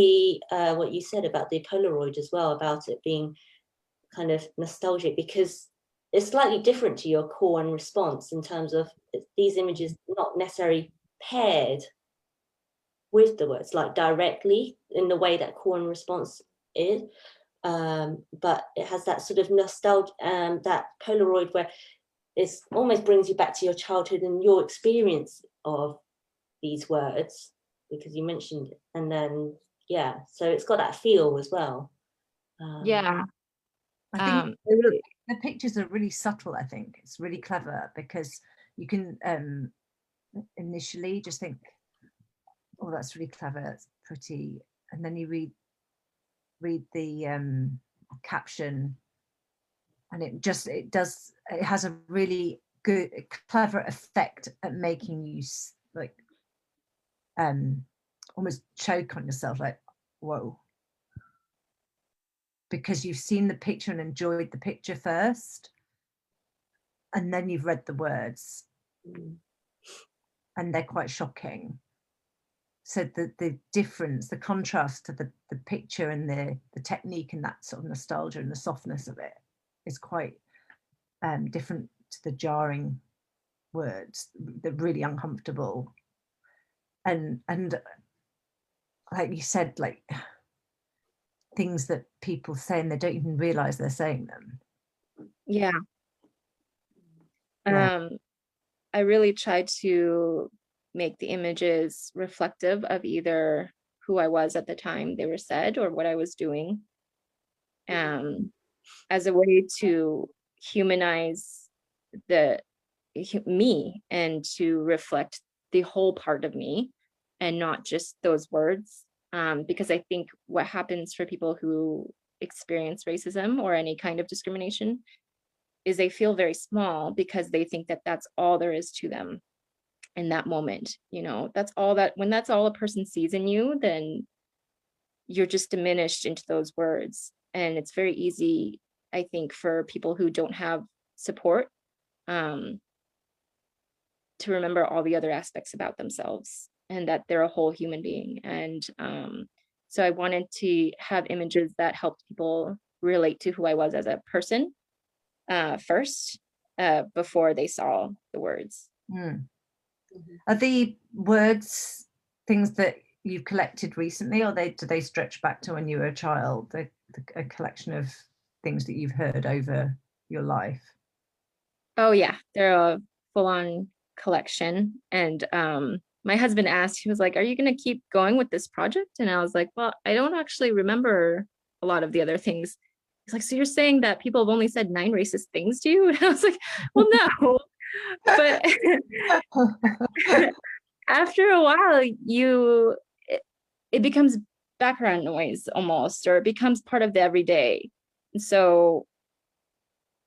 what you said about the Polaroid as well, about it being kind of nostalgic, because it's slightly different to your call and response in terms of these images not necessarily paired with the words, like directly in the way that call and response is. But it has that sort of nostalgia, that Polaroid, where it almost brings you back to your childhood and your experience of these words, because you mentioned it. And then, yeah, so it's got that feel as well. Yeah. I think the pictures are really subtle. I think it's really clever, because you can initially just think, oh, that's really clever, that's pretty, and then you read the caption, and it has a really good, clever effect at making you like almost choke on yourself, like, whoa, because you've seen the picture and enjoyed the picture first, and then you've read the words, and they're quite shocking. So the difference, the contrast to the picture and the technique and that sort of nostalgia and the softness of it is quite different to the jarring words, they're really uncomfortable, and like you said, like things that people say and they don't even realize they're saying them. Yeah. I really tried to make the images reflective of either who I was at the time they were said or what I was doing, as a way to humanize me and to reflect the whole part of me and not just those words, because I think what happens for people who experience racism or any kind of discrimination is they feel very small, because they think that that's all there is to them in that moment. You know, when that's all a person sees in you, then you're just diminished into those words. And it's very easy, I think, for people who don't have support to remember all the other aspects about themselves and that they're a whole human being. And so I wanted to have images that helped people relate to who I was as a person first, before they saw the words. Are the words things that you've collected recently, or do they stretch back to when you were a child, a collection of things that you've heard over your life? Oh yeah, they're a full-on collection. And my husband asked, he was like, are you going to keep going with this project? And I was like, well, I don't actually remember a lot of the other things. He's like, so you're saying that people have only said 9 racist things to you? And I was like, well, no. But after a while, it becomes background noise almost, or it becomes part of the everyday. And so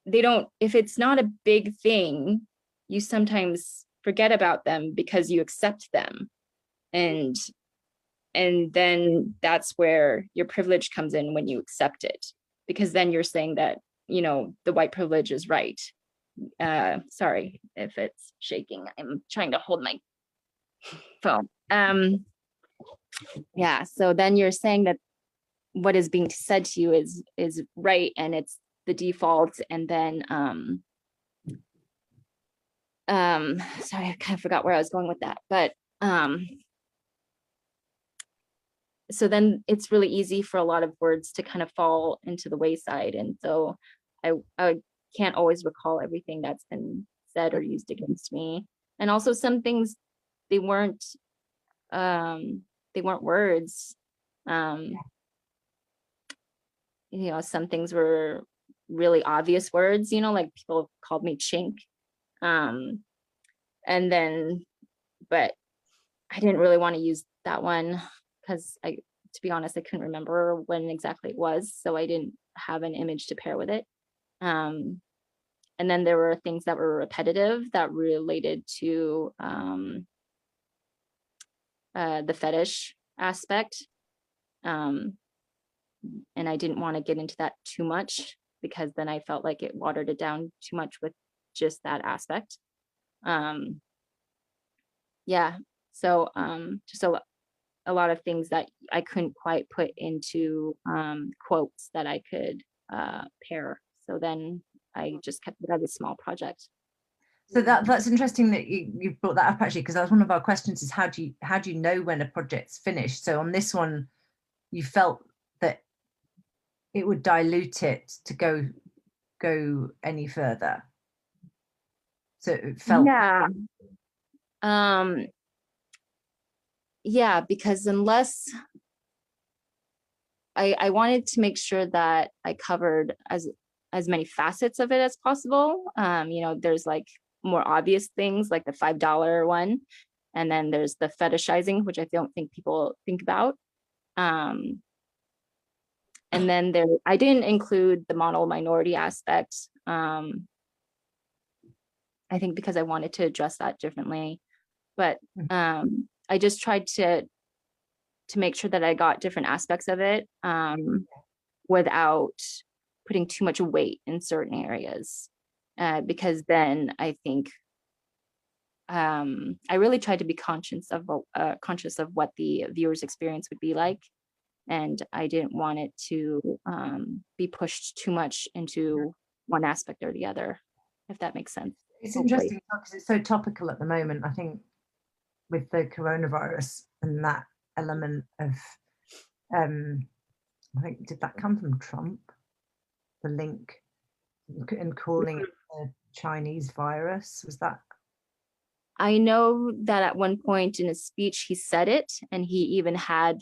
if it's not a big thing, you sometimes forget about them because you accept them. And and then that's where your privilege comes in when you accept it, because then you're saying that, the white privilege is right. Sorry if it's shaking. I'm trying to hold my phone. Yeah, so then you're saying that what is being said to you is right, and it's the default. And then sorry, I kind of forgot where I was going with that, but so then it's really easy for a lot of words to kind of fall into the wayside. And so I can't always recall everything that's been said or used against me. And also some things, they weren't words. Some things were really obvious words, like people called me chink. And then, but I didn't really want to use that one because to be honest, I couldn't remember when exactly it was. So I didn't have an image to pair with it. And then there were things that were repetitive that related to the fetish aspect. And I didn't want to get into that too much because then I felt like it watered it down too much with just that aspect. Yeah, so just a lot of things that I couldn't quite put into quotes that I could pair. So then I just kept it as a small project. So that's interesting that you brought that up, actually, because that's one of our questions, is how do you know when a project's finished? So on this one, you felt that it would dilute it to go any further. So it felt yeah, because unless I wanted to make sure that I covered as many facets of it as possible. There's like more obvious things like the $5 one, and then there's the fetishizing, which I don't think people think about. And then I didn't include the model minority aspect. I think because I wanted to address that differently, but I just tried to make sure that I got different aspects of it without putting too much weight in certain areas, because then I think I really tried to be conscious of what the viewer's experience would be like, and I didn't want it to be pushed too much into one aspect or the other, if that makes sense. It's interesting because it's so topical at the moment, I think, with the coronavirus and that element of I think, did that come from Trump, the link, and calling it a Chinese virus? Was that? I know that at one point in his speech he said it, and he even had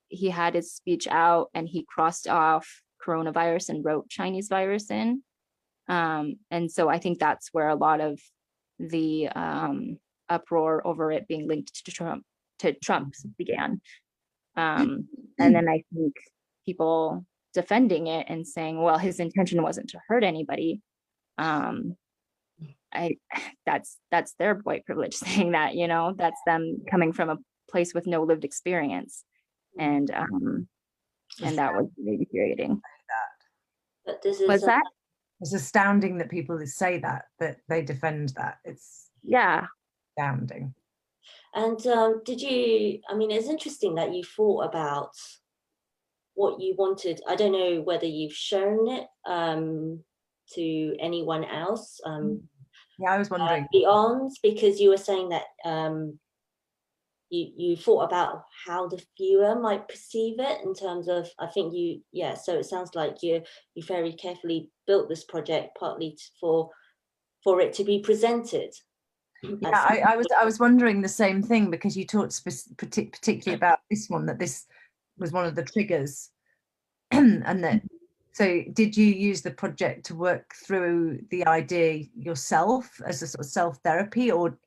he had his speech out and he crossed off coronavirus and wrote Chinese virus in. And so I think that's where a lot of the uproar over it being linked to Trump began. And then I think people defending it and saying, well, his intention wasn't to hurt anybody. That's their white privilege saying that, that's them coming from a place with no lived experience. And that was really infuriating. But this is that? It's astounding that people say that they defend that. It's astounding. And it's interesting that you thought about what you wanted. I don't know whether you've shown it to anyone else. I was wondering. Beyond, because you were saying that you thought about how the viewer might perceive it in terms of, I think so it sounds like you very carefully built this project partly for it to be presented. Yeah, I was wondering the same thing, because you talked particularly about this one, that this was one of the triggers. And that, so did you use the project to work through the idea yourself as a sort of self-therapy, or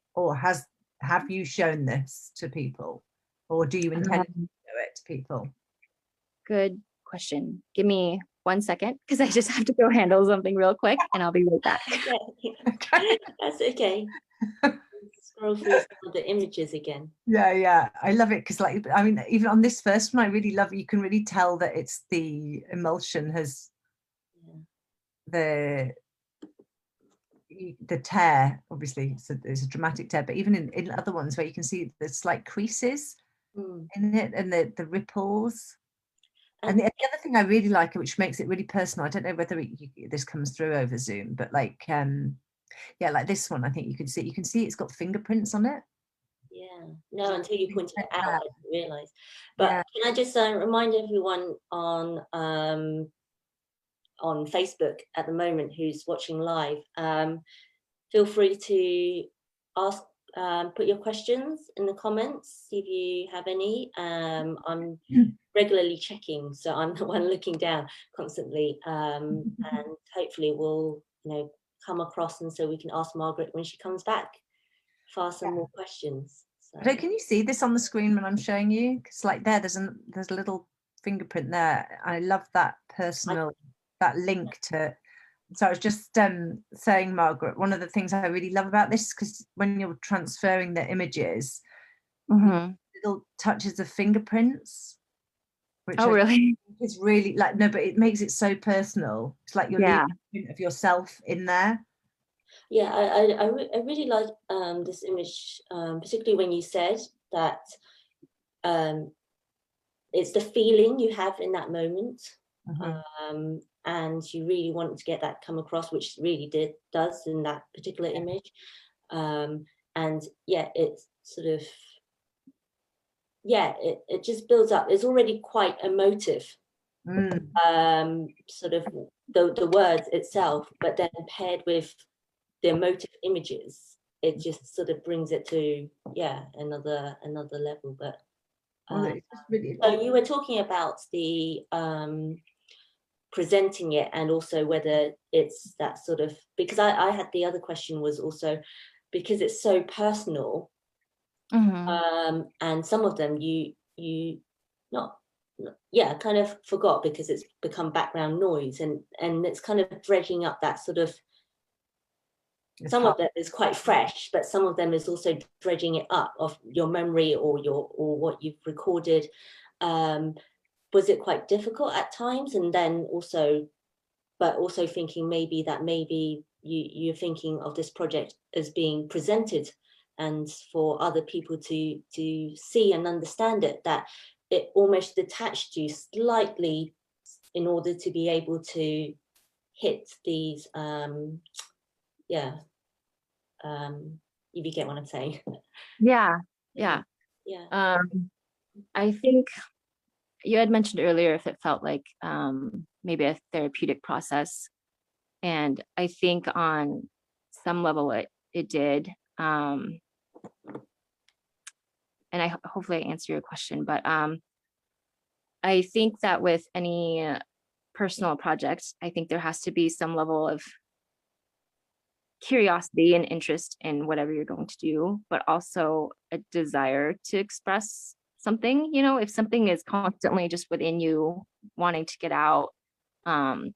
have you shown this to people, or do you intend to show it to people? Good question. Give me 1 second, because I just have to go handle something real quick and I'll be right back. Okay. That's okay. scroll through some of the images again. Yeah, I love it because, like, I mean, even on this first one, I really love it. You can really tell that it's the emulsion has the tear, obviously it's a dramatic tear, but even in other ones where you can see the slight creases in it and the ripples. And the other thing I really like, which makes it really personal, I don't know whether this comes through over Zoom, but like yeah, like this one, I think you can see it's got fingerprints on it. Yeah, no, until you pointed it out, I didn't realise. But can I just remind everyone on Facebook at the moment who's watching live, feel free to ask, put your questions in the comments, see if you have any. I'm regularly checking, so I'm the one looking down constantly, and hopefully we'll, come across, and so we can ask Margaret when she comes back for some more questions. So. Can you see this on the screen when I'm showing you? Because like there's a little fingerprint there. I love that personal, that link to. So I was just saying, Margaret, one of the things I really love about this, because when you're transferring the images, little touches of fingerprints. Which really? It's really like, no, but it makes it so personal. It's like you're leaving a print of yourself in there. Yeah, I really like this image, particularly when you said that it's the feeling you have in that moment, and you really want to get that come across, which really does in that particular image, and yeah, it's sort of, it just builds up. It's already quite emotive, sort of the words itself, but then paired with the emotive images, it just sort of brings it to another level. But so you were talking about the presenting it, and also whether it's that sort of, because I had the other question was also because it's so personal, and some of them you kind of forgot because it's become background noise, and it's kind of dredging up that sort of. Some of them is quite fresh, but some of them is also dredging it up of your memory or what you've recorded. Was it quite difficult at times? And then also thinking maybe you're thinking of this project as being presented and for other people to see and understand it, that it almost detached you slightly in order to be able to hit these if you get what I'm saying. Yeah. I think you had mentioned earlier if it felt like maybe a therapeutic process, and I think on some level it did, and hopefully I answer your question, but I think that with any personal project, I think there has to be some level of curiosity and interest in whatever you're going to do, but also a desire to express something. If something is constantly just within you wanting to get out, I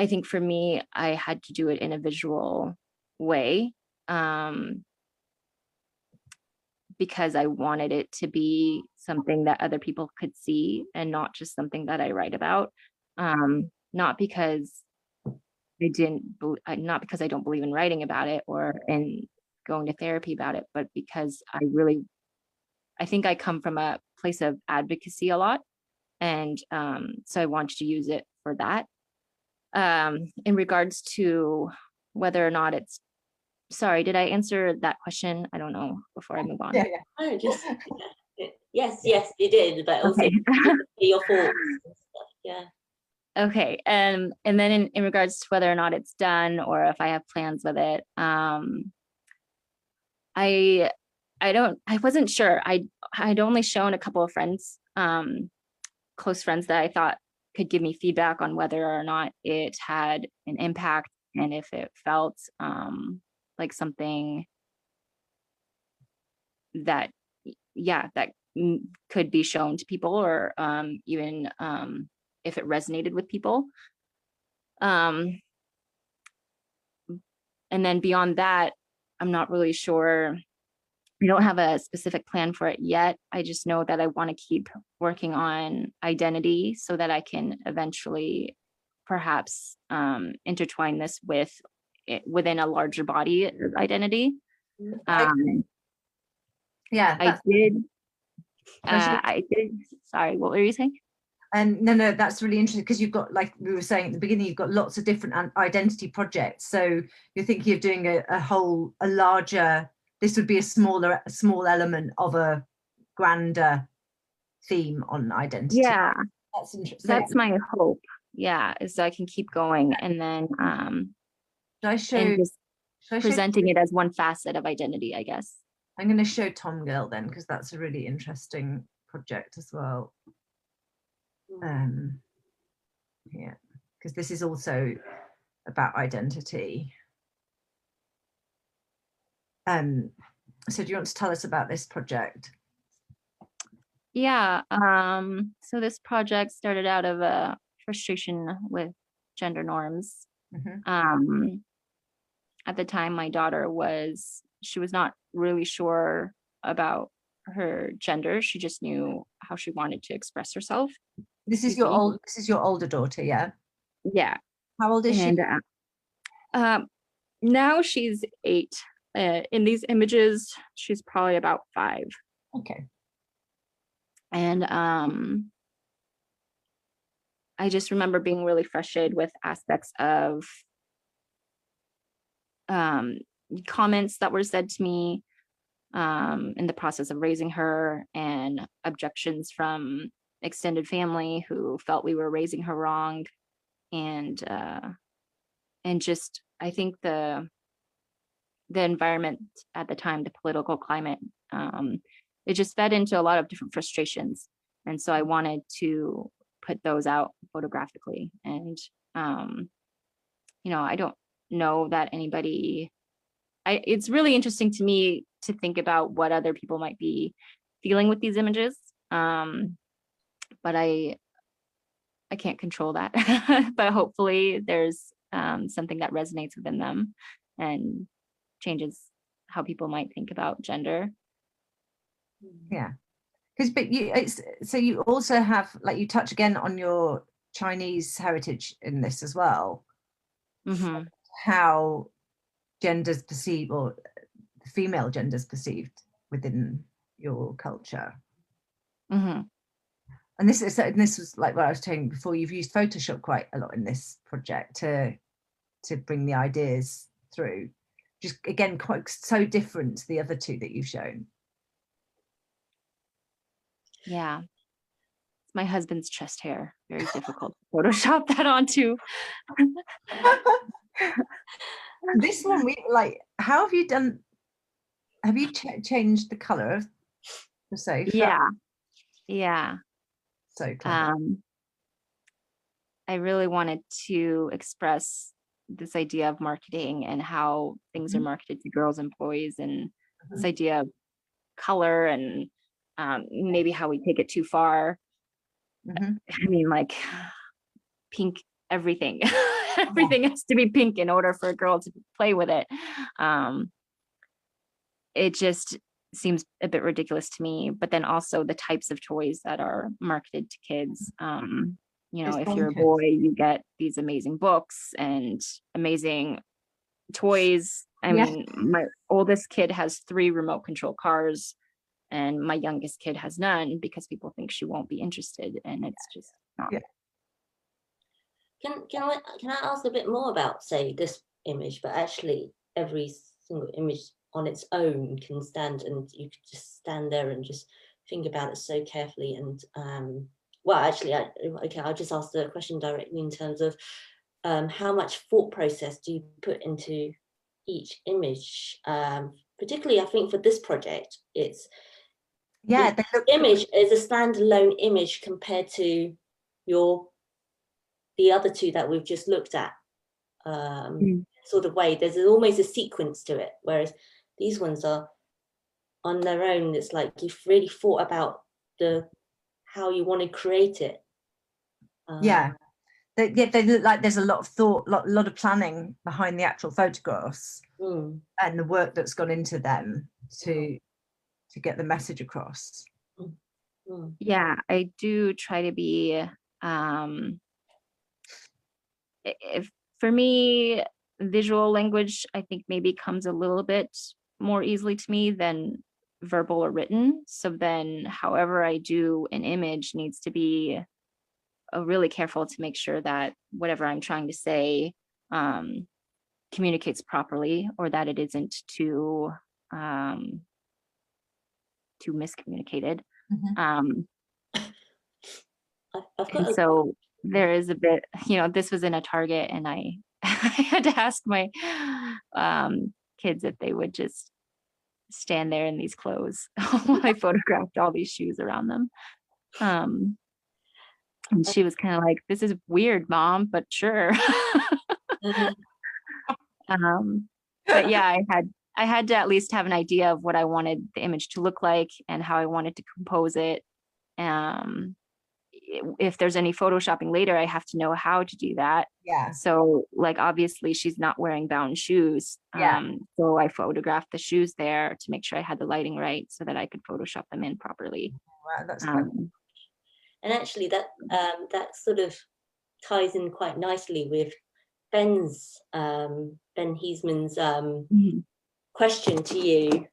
think for me, I had to do it in a visual way, because I wanted it to be something that other people could see and not just something that I write about. Not because not because I don't believe in writing about it or in going to therapy about it, but because I think I come from a place of advocacy a lot. And so I wanted to use it for that. In regards to whether or not it's, sorry, did I answer that question? I don't know, before I move on. Yeah. Oh, just, yes, you did, but also your thoughts and stuff. Yeah. Okay, and then in regards to whether or not it's done or if I have plans with it, I wasn't sure. I'd only shown a couple of friends, close friends that I thought could give me feedback on whether or not it had an impact and if it felt like something that could be shown to people, or even if it resonated with people. And then beyond that, I'm not really sure. I don't have a specific plan for it yet. I just know that I want to keep working on identity so that I can eventually perhaps intertwine this within a larger body of identity. Yeah, I did. Sorry, what were you saying? And no, that's really interesting, because you've got, like we were saying at the beginning, you've got lots of different identity projects. So you're thinking of doing a larger, this would be a small element of a grander theme on identity. Yeah, that's interesting. That's my hope. Yeah, is so I can keep going, and then presenting it as one facet of identity, I guess. I'm going to show Tom Girl then, because that's a really interesting project as well. Yeah, because this is also about identity. So do you want to tell us about this project? Yeah, so this project started out of a frustration with gender norms. At the time, my daughter was not really sure about her gender. She just knew how she wanted to express herself. This is your older daughter, yeah? Yeah. How old is she? Now she's 8. In these images, she's probably about 5. Okay. And I just remember being really frustrated with aspects of comments that were said to me in the process of raising her, and objections from extended family who felt we were raising her wrong, and just I think the environment at the time, the political climate, it just fed into a lot of different frustrations, and so I wanted to put those out photographically. And I don't know that anybody. It's really interesting to me to think about what other people might be feeling with these images, but I can't control that. But hopefully there's something that resonates within them and changes how people might think about gender. Yeah, but you also have, like, you touch again on your Chinese heritage in this as well. Mm-hmm. How gender's perceived, or female gender's perceived within your culture. Mm-hmm. And this was like what I was saying before, you've used Photoshop quite a lot in this project to bring the ideas through, just again quite so different to the other two that you've shown. Yeah, it's my husband's chest hair, very difficult to Photoshop that onto. This one, how have you done? Have you changed the color of the sofa? Yeah. So clever. I really wanted to express this idea of marketing and how things are marketed to girls and boys, and this idea of color, and maybe how we take it too far. I mean, like, pink everything. Everything has to be pink in order for a girl to play with it. It just seems a bit ridiculous to me. But then also the types of toys that are marketed to kids. If you're a boy, you get these amazing books and amazing toys. I mean, my oldest kid has 3 remote control cars, and my youngest kid has none, because people think she won't be interested, and it's just not. Can I ask a bit more about, say, this image, but actually every single image on its own can stand, and you could just stand there and just think about it so carefully. And I'll just ask the question directly in terms of how much thought process do you put into each image? Particularly, I think for this project, it's image is a standalone image compared to the other two that we've just looked at. Sort of way, there's almost a sequence to it, whereas these ones are on their own. It's like you've really thought about how you want to create it. they look like there's a lot of thought, lot of planning behind the actual photographs and the work that's gone into them to get the message across. Yeah, I do try to be, if for me, visual language, I think maybe comes a little bit more easily to me than verbal or written. So then however I do an image needs to be really careful to make sure that whatever I'm trying to say communicates properly, or that it isn't too miscommunicated. And so there is a bit, this was in a Target, and I I had to ask my kids if they would just stand there in these clothes while I photographed all these shoes around them. And she was kind of like, "This is weird, Mom, but sure." But yeah, I had to at least have an idea of what I wanted the image to look like and how I wanted to compose it. If there's any photoshopping later, I have to know how to do that. Yeah. So like, obviously she's not wearing bound shoes. So I photographed the shoes there to make sure I had the lighting right so that I could Photoshop them in properly. Wow, that's and actually that sort of ties in quite nicely with Ben Heesman's question to you.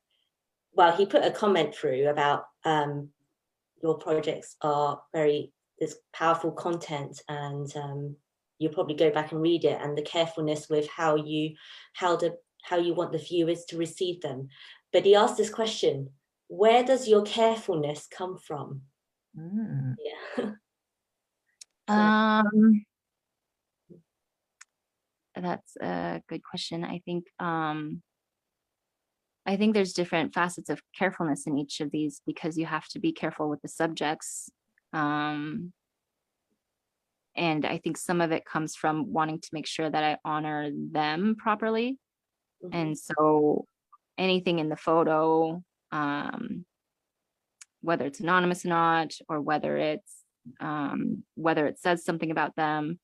Well, he put a comment through about your projects are there's powerful content, and you'll probably go back and read it, and the carefulness with how you want the viewers to receive them. But he asked this question: where does your carefulness come from? Yeah. That's a good question. I think there's different facets of carefulness in each of these, because you have to be careful with the subjects. And I think some of it comes from wanting to make sure that I honor them properly. And so anything in the photo, whether it's anonymous or not, or whether it says something about them,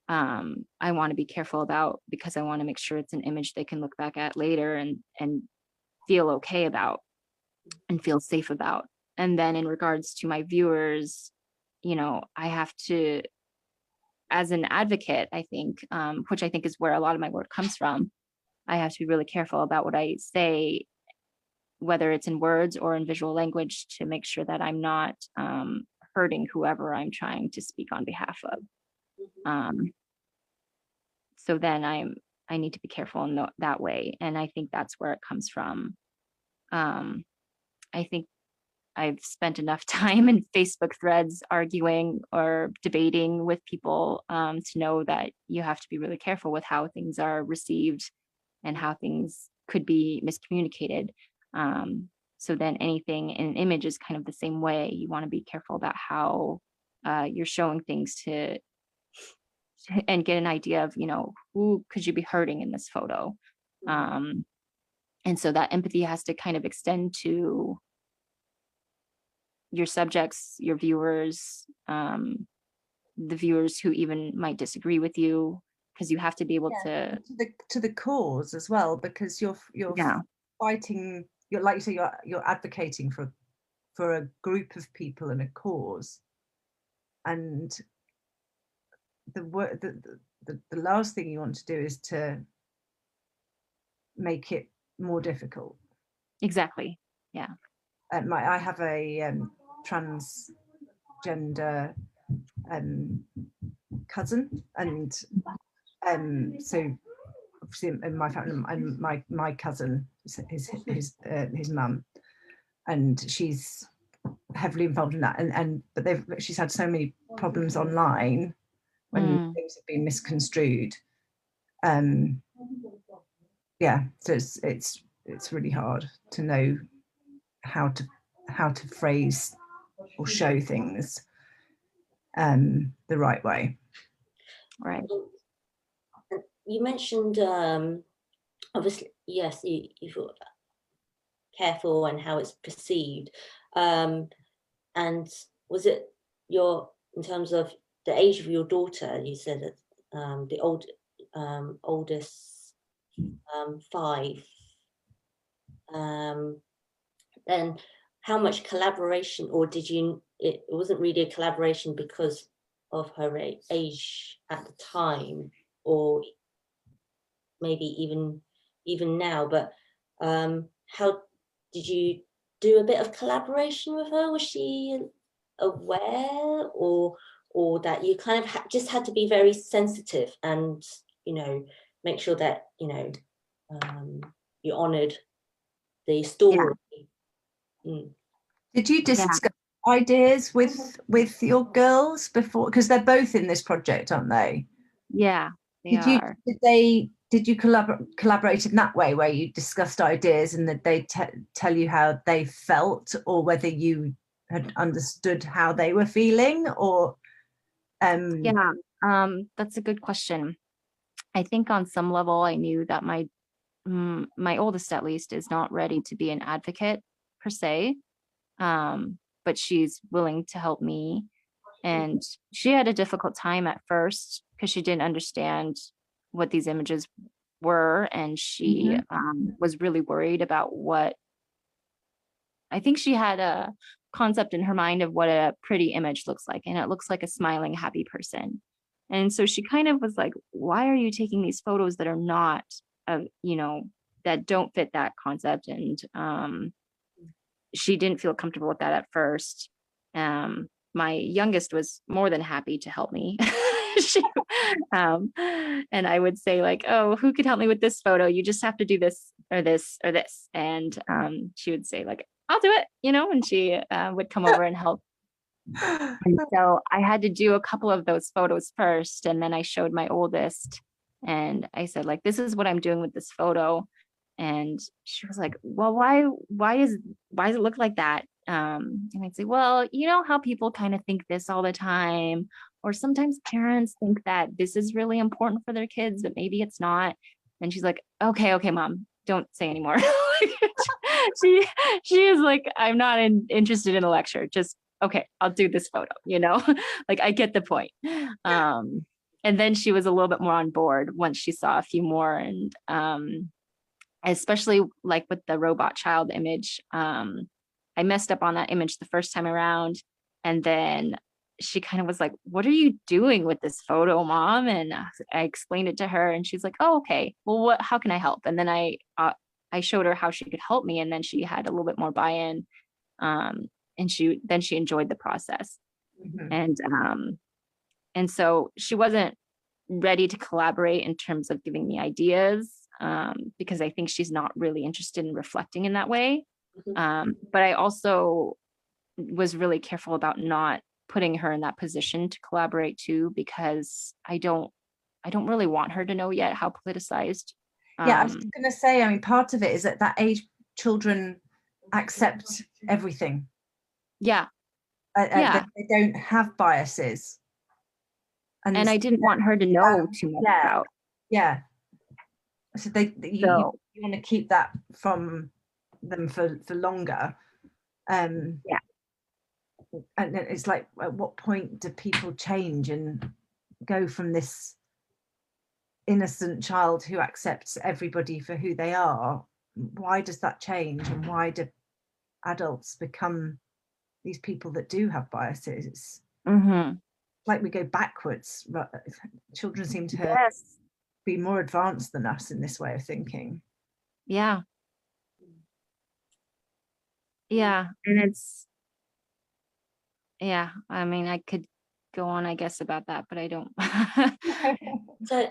I want to be careful about, because I want to make sure it's an image they can look back at later and feel okay about and feel safe about. And then in regards to my viewers, I have to, as an advocate, I think, which I think is where a lot of my work comes from, I have to be really careful about what I say, whether it's in words or in visual language, to make sure that I'm not hurting whoever I'm trying to speak on behalf of. So then I need to be careful in that way. And I think that's where it comes from. I think I've spent enough time in Facebook threads arguing or debating with people to know that you have to be really careful with how things are received and how things could be miscommunicated. So then anything in an image is kind of the same way. You want to be careful about how you're showing things and get an idea of, who could you be hurting in this photo? And so that empathy has to kind of extend to your subjects, your viewers, the viewers who even might disagree with you, because you have to be able to the cause as well, because you're fighting, you're, like you say, you're advocating for a group of people and a cause, and the last thing you want to do is to make it more difficult. Exactly. Yeah. I have a transgender cousin, and so obviously in my family, and my cousin is his mum, and she's heavily involved in that, but she's had so many problems online when things have been misconstrued. So it's really hard to know how to phrase or show things the right way. Right. You mentioned obviously, yes, you thought careful and how it's perceived, and was it in terms of the age of your daughter, you said that the oldest 5, then how much collaboration, or it wasn't really a collaboration because of her age at the time, or maybe even now, but how did you do a bit of collaboration with her? Was she aware, or that you kind of just had to be very sensitive and, make sure that, you honored the story? Mm. Did you discuss ideas with your girls before? Because they're both in this project, aren't they? Yeah, they are. Did you collaborate in that way, where you discussed ideas and that they tell you how they felt, or whether you had understood how they were feeling, or that's a good question. I think on some level I knew that my oldest, at least, is not ready to be an advocate per se, but she's willing to help me. And she had a difficult time at first because she didn't understand what these images were, and she was really worried about what, I think she had a concept in her mind of what a pretty image looks like, and it looks like a smiling, happy person. And so she kind of was like, why are you taking these photos that are not, that don't fit that concept? And she didn't feel comfortable with that at first. My youngest was more than happy to help me. And I would say, like, oh, who could help me with this photo? You just have to do this or this or this. And she would say, like, I'll do it, and she would come over and help. And so I had to do a couple of those photos first, and then I showed my oldest, and I said, like, this is what I'm doing with this photo. And she was like, well, why does it look like that? And I'd say, well, you know how people kind of think this all the time, or sometimes parents think that this is really important for their kids, but maybe it's not. And she's like, okay, mom, don't say anymore. she is like, I'm not interested in a lecture. Just, okay, I'll do this photo, like, I get the point. And then she was a little bit more on board once she saw a few more. And especially like with the robot child image, I messed up on that image the first time around. And then she kind of was like, what are you doing with this photo, mom? And I explained it to her, and she's like, oh, okay, well, how can I help? And then I showed her how she could help me. And then she had a little bit more buy-in. And she enjoyed the process. And so she wasn't ready to collaborate in terms of giving me ideas, because I think she's not really interested in reflecting in that way. But I also was really careful about not putting her in that position to collaborate too, because I don't really want her to know yet how politicized. I was going to say, I mean, part of it is at that age, children accept everything. Yeah. They don't have biases. And I didn't want her to know too much about. Yeah. So you want to keep that from them for longer. And it's like, at what point do people change and go from this innocent child who accepts everybody for who they are? Why does that change, and why do adults become these people that do have biases? Like we go backwards. Children seem to be more advanced than us in this way of thinking. Yeah. And it's, I mean, I could go on, I guess, about that, but I don't. So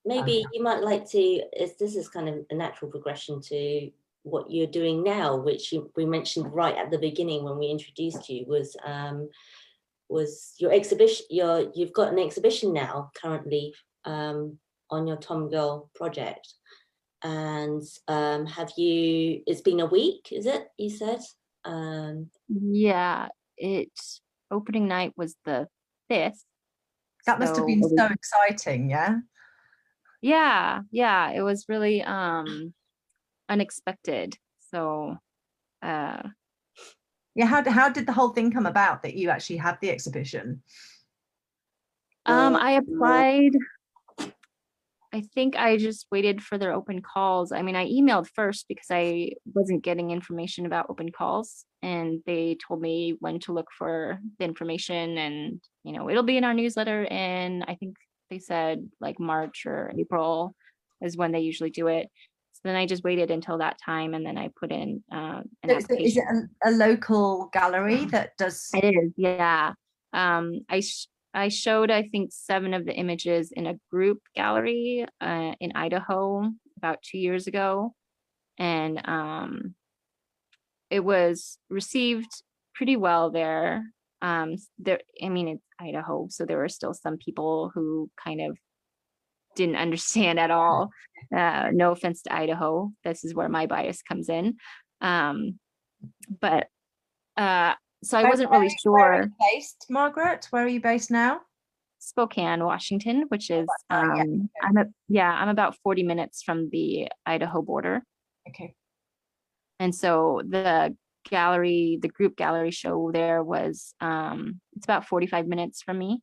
maybe you might like to, this is kind of a natural progression to what you're doing now, which we mentioned right at the beginning when we introduced you, was your exhibition. You've got an exhibition now currently on your Tom Girl project. And it's been a week, is it, you said? Opening night was the 5th. That must have been so exciting. Yeah, it was really unexpected. So how did the whole thing come about, that you actually had the exhibition? I applied. I think I just waited for their open calls. I mean, I emailed first because I wasn't getting information about open calls, and they told me when to look for the information, and it'll be in our newsletter. And I think they said like March or April is when they usually do it. So then I just waited until that time, and then I put in an application. Is it a local gallery that does? It is, yeah. I showed, I think, 7 of the images in a group gallery in Idaho about 2 years ago. And it was received pretty well there. I mean, it's Idaho, so there were still some people who kind of didn't understand at all. No offense to Idaho. This is where my bias comes in. But so I wasn't really sure. Where are you based, Margaret? Where are you based now? Spokane, Washington, which is I'm about 40 minutes from the Idaho border. Okay. And so the group gallery show there was it's about 45 minutes from me.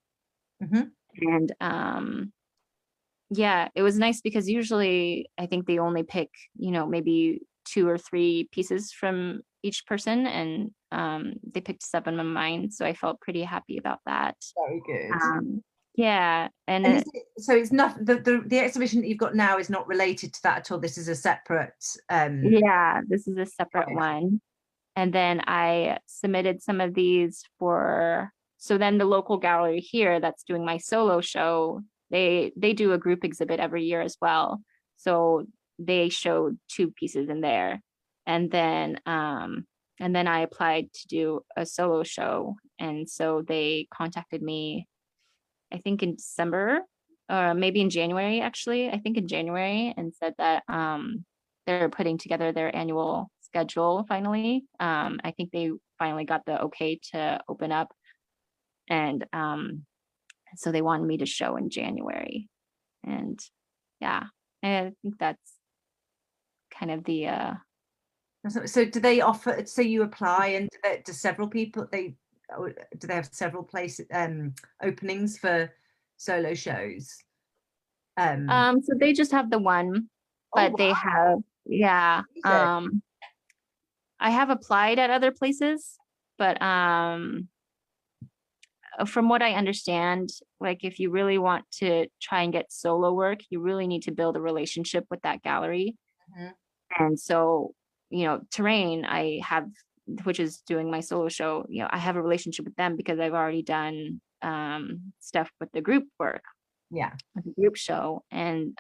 And yeah, it was nice because usually I think they only pick, maybe 2 or 3 pieces from each person, and they picked 7 of mine, so I felt pretty happy about that. Very good. Yeah, and so it's not the exhibition that you've got now is not related to that at all. This is a separate. Yeah, this is a separate one, and then I submitted some of these for. So then the local gallery here that's doing my solo show, they do a group exhibit every year as well. So they showed 2 pieces in there, and then I applied to do a solo show, and so they contacted me, I think in December, or maybe in January, actually, I think in January, and said that they're putting together their annual schedule finally. I think they finally got the okay to open up, and so they wanted me to show in January. And yeah, I think that's kind of the So do they offer, so you apply, and do several people, do they have several places openings for solo shows? So they just have the one, but they have, yeah. I have applied at other places, but from what I understand, like if you really want to try and get solo work, you really need to build a relationship with that gallery. And so, Terrain, I have, which is doing my solo show, I have a relationship with them because I've already done stuff with the group work. Yeah. With the group show, and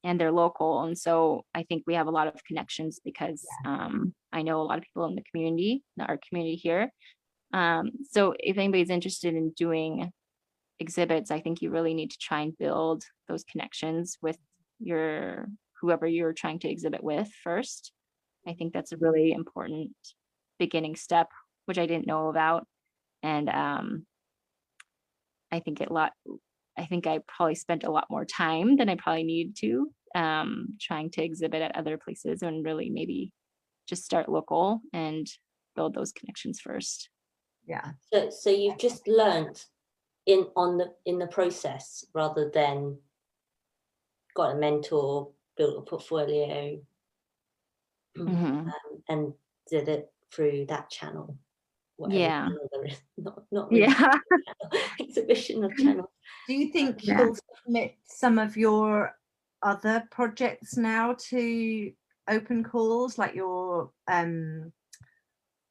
they're local. And so I think we have a lot of connections because I know a lot of people in the community, our community here. So if anybody's interested in doing exhibits, I think you really need to try and build those connections with whoever you're trying to exhibit with first. I think that's a really important beginning step, which I didn't know about. And I think I probably spent a lot more time than I probably needed to trying to exhibit at other places, and really maybe just start local and build those connections first. Yeah. So you've just learned in the process rather than got a mentor, built a portfolio, and did it through that channel. Yeah. Channel there is. Not really channel, exhibition of channels. Do you think you'll submit some of your other projects now to open calls, like your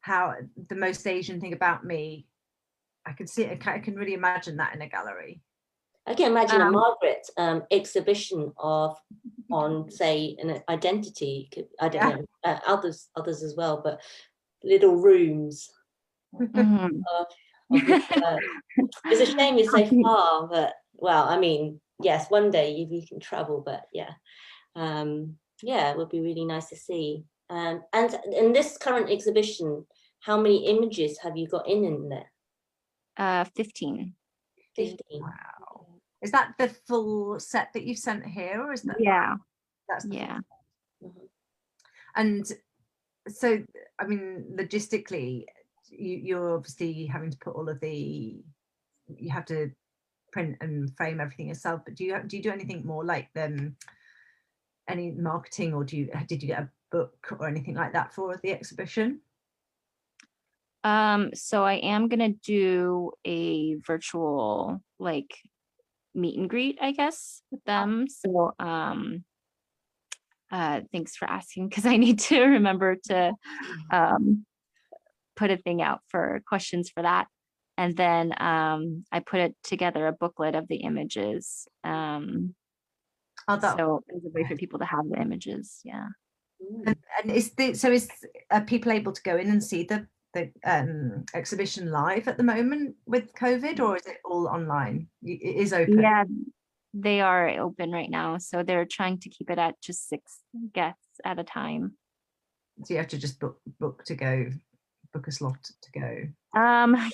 how the Most Asian Thing About Me? I can really imagine that in a gallery. I can imagine a Margaret exhibition on say an identity. I don't know others as well, but little rooms. It's a shame it's so far, but well, I mean, yes, one day if you can travel, but it would be really nice to see. And in this current exhibition, how many images have you got in there? 15. 15. Wow. Is that the full set that you've sent here, or is that? Yeah. That's Mm-hmm. And so, I mean, logistically, you're obviously having to put you have to print and frame everything yourself, but do you do anything more like any marketing, or did you get a book or anything like that for the exhibition? So I am gonna do a virtual like meet and greet, I guess, with them. So thanks for asking, because I need to remember to put a thing out for questions for that. And then I put together a booklet of the images. So as a way for people to have the images. Yeah. And is people able to go in and see the exhibition live at the moment with COVID, or is it all online? It is open. Yeah, they are open right now. So they're trying to keep it at just 6 guests at a time. So you have to just book a slot to go.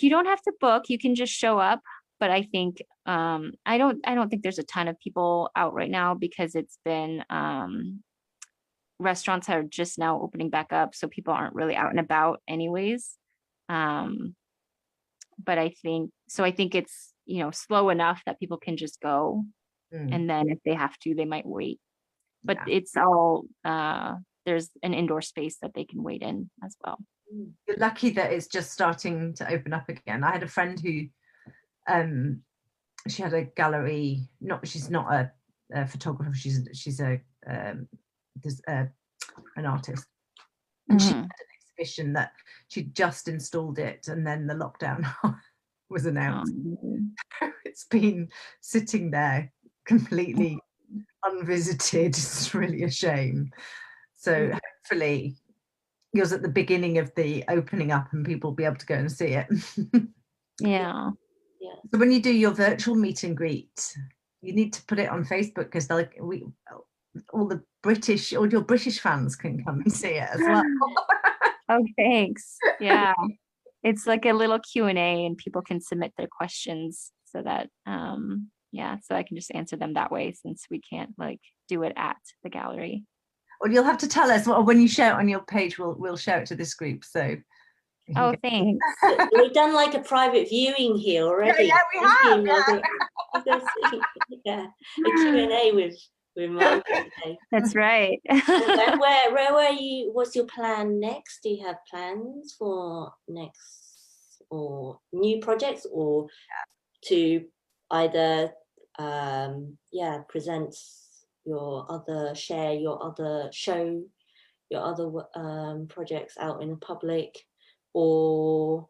You don't have to book, you can just show up. But I think I don't think there's a ton of people out right now, because it's been restaurants are just now opening back up, so people aren't really out and about anyways. But I think it's, slow enough that people can just go. And then if they have to, they might wait. But it's all there's an indoor space that they can wait in as well. You're lucky that it's just starting to open up again. I had a friend who she had a gallery, she's not a photographer, she's an artist, and she had an exhibition that she'd just installed it, and then the lockdown was announced. It's been sitting there completely unvisited. It's really a shame. So hopefully yours at the beginning of the opening up and people will be able to go and see it. Yeah. So when you do your virtual meet and greet, you need to put it on Facebook, because all your British fans can come and see it as well. Oh, thanks. Yeah. It's like a little Q&A, and people can submit their questions, so that so I can just answer them that way, since we can't do it at the gallery. Well, you'll have to tell us, or when you share it on your page, we'll share it to this group. So. Oh, thanks. We've done like a private viewing here already. Yeah, we have. Yeah, a Q&A with Margaret today. That's right. And where were you? What's your plan next? Do you have plans for next or new projects, or to either present share your other show, your other projects out in the public, or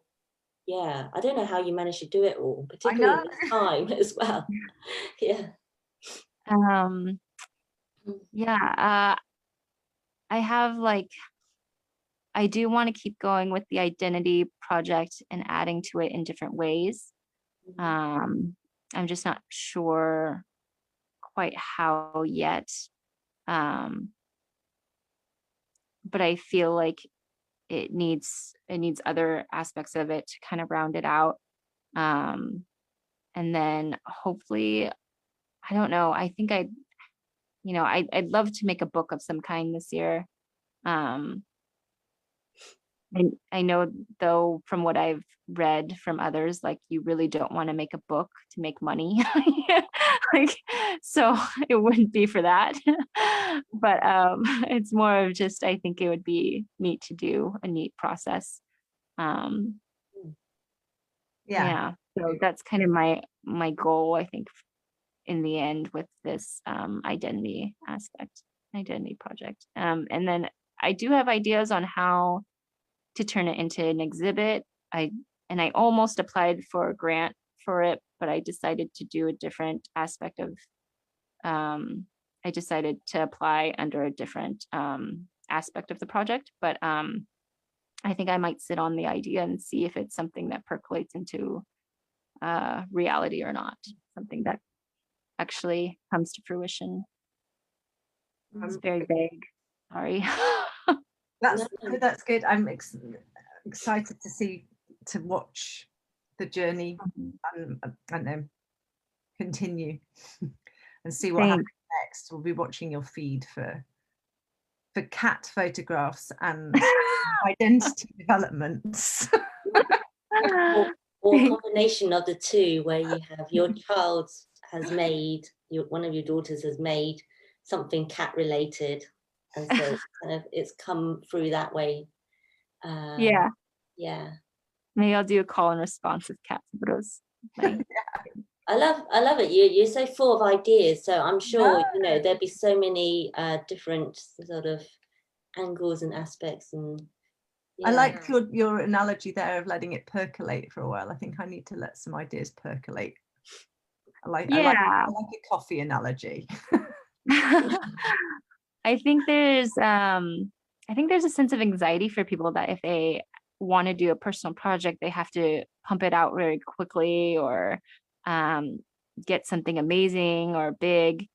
I don't know how you manage to do it all, particularly at this time as well. I have I do want to keep going with the identity project and adding to it in different ways. I'm just not sure quite how yet. But I feel like it needs other aspects of it to kind of round it out. And then hopefully, I don't know, I think I'd love to make a book of some kind this year. I know, though, from what I've read from others, you really don't want to make a book to make money. So it wouldn't be for that. But it's more of just, I think it would be neat to do, a neat process. So that's kind of my goal, I think, in the end, with this identity project. And then I do have ideas on how to turn it into an exhibit. I almost applied for a grant for it, but I decided to do a different aspect of I decided to apply under a different aspect of the project. But I think I might sit on the idea and see if it's something that percolates into reality or not, something that actually comes to fruition. It's very vague. Sorry. That's good. I'm excited to watch the journey and continue and see what happens next. We'll be watching your feed for cat photographs and identity developments. or a combination of the two, where you have your child has made, one of your daughters has made something cat related, and so kind of it's come through that way. Yeah. Yeah. Maybe I'll do a call and response with cat photos. I love it. You're so full of ideas. So I'm sure there'd be so many different sort of angles and aspects. And I like your analogy there of letting it percolate for a while. I think I need to let some ideas percolate. I like a coffee analogy. I think there's a sense of anxiety for people that if they want to do a personal project, they have to pump it out very quickly, or get something amazing or big.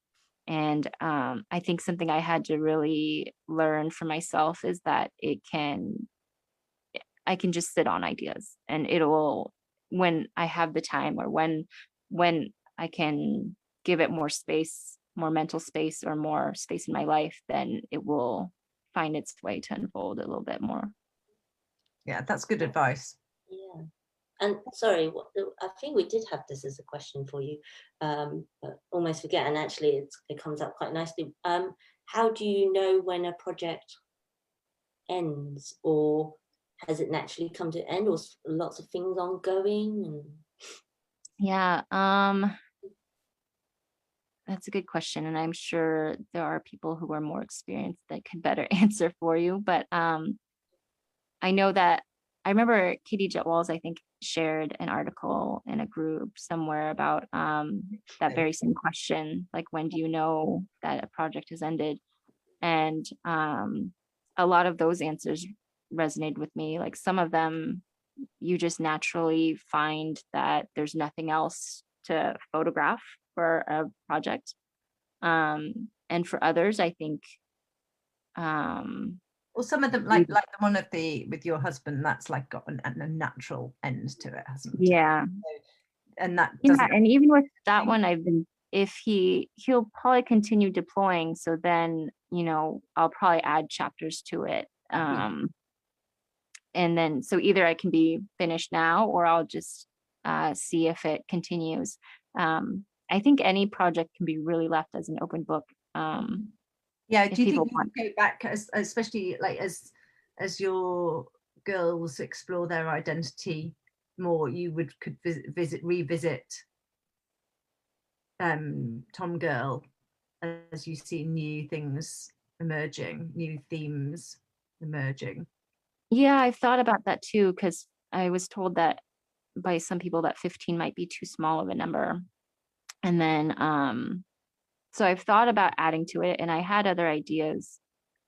And I think something I had to really learn for myself is that I can just sit on ideas, and it'll, when I have the time, or when I can give it more space, more mental space, or more space in my life, then it will find its way to unfold a little bit more. Yeah, that's good advice. Yeah. And sorry, I think we did have this as a question for you, but almost forget, and actually it comes up quite nicely. How do you know when a project ends, or has it naturally come to an end, or lots of things ongoing? And... Yeah, that's a good question, and I'm sure there are people who are more experienced that could better answer for you. But I know that I remember Katie Jetwalls, I think, shared an article in a group somewhere about that very same question, like, when do you know that a project has ended? And a lot of those answers resonated with me. Like, some of them, you just naturally find that there's nothing else to photograph for a project. And for others, I think well, some of them, like the one with your husband, that's like got a natural end to it, hasn't it? Yeah. And that and even with that one, if he'll probably continue deploying, so then I'll probably add chapters to it, and then so either I can be finished now, or I'll just see if it continues. I think any project can be really left as an open book. Yeah, do you think you go back, especially like as your girls explore their identity more, you could revisit Tom Girl as you see new things emerging, new themes emerging? Yeah, I've thought about that too, because I was told that by some people that 15 might be too small of a number. And then so I've thought about adding to it, and I had other ideas,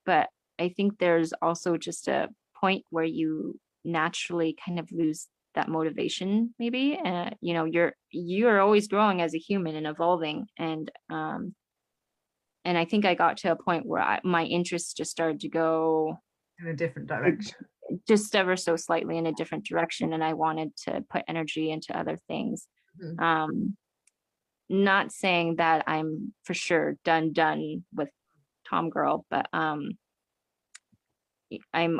but I think there's also just a point where you naturally kind of lose that motivation, maybe. You're always growing as a human and evolving, and I think I got to a point where my interests just started to go in a different direction, just ever so slightly in a different direction, and I wanted to put energy into other things. Not saying that I'm for sure done with Tom Girl, but I'm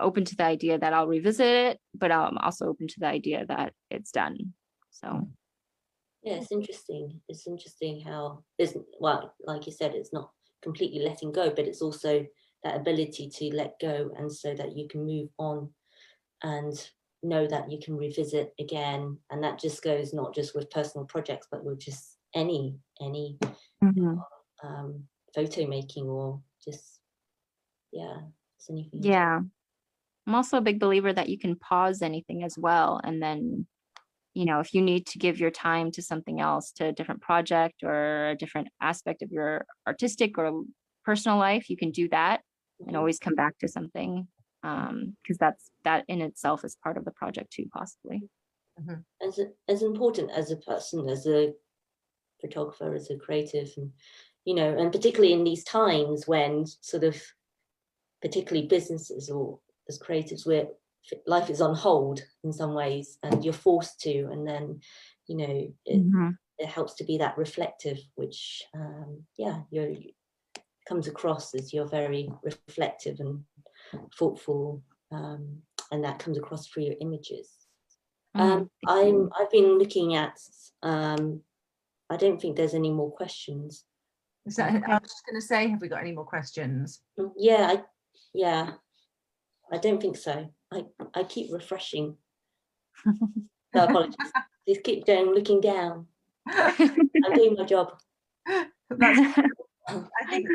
open to the idea that I'll revisit it, but I'm also open to the idea that it's done. So yeah, it's interesting. It's interesting how there's, well, like you said, it's not completely letting go, but it's also that ability to let go, and so that you can move on and know that you can revisit again. And that just goes not just with personal projects, but with just any photo making, or just anything. Yeah, I'm also a big believer that you can pause anything as well, and then if you need to give your time to something else, to a different project or a different aspect of your artistic or personal life, you can do that and always come back to something, because that in itself is part of the project too, possibly. As important as a person, as a photographer, as a creative, and and particularly in these times when sort of particularly businesses or as creatives, where life is on hold in some ways, and you're forced to, and then it helps to be that reflective, which comes across as you're very reflective and thoughtful, and that comes across through your images. I've been looking at. I don't think there's any more questions. Is that, I was just going to say, have we got any more questions? Yeah, I don't think so. I keep refreshing. So apologies. Just keep going, looking down. I'm doing my job. That's, I think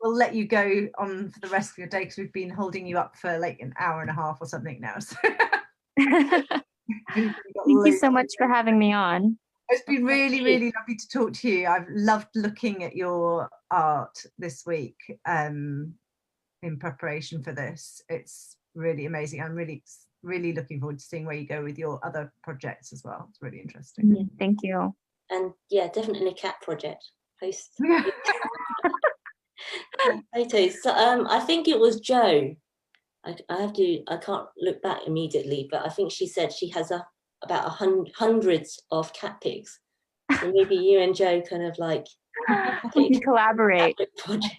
we'll let you go on for the rest of your day because we've been holding you up for like an hour and a half or something now. So. Thank you so much for having me on. It's been really, really lovely to talk to you. I've loved looking at your art this week in preparation for this. It's really amazing. I'm really, really looking forward to seeing where you go with your other projects as well. It's really interesting. Thank you. And yeah, definitely a cat project. Post photos. So, I think it was Jo. I can't look back immediately, but I think she said she has about hundreds of cat pics. So maybe you and Jo kind of like we can collaborate. Project.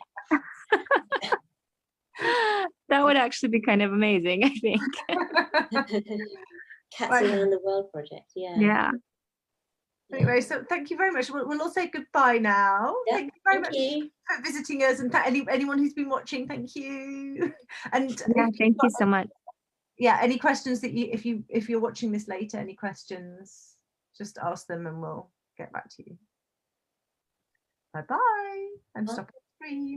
That would actually be kind of amazing, I think. Cats Around the World project, yeah. Anyway, so thank you very much. We'll all say goodbye now. Yeah, thank you very much for visiting us, and anyone who's been watching, thank you. And yeah, thank you so much. Yeah, any questions that if you're watching this later, any questions, just ask them and we'll get back to you. Bye bye. I'm stopping the stream.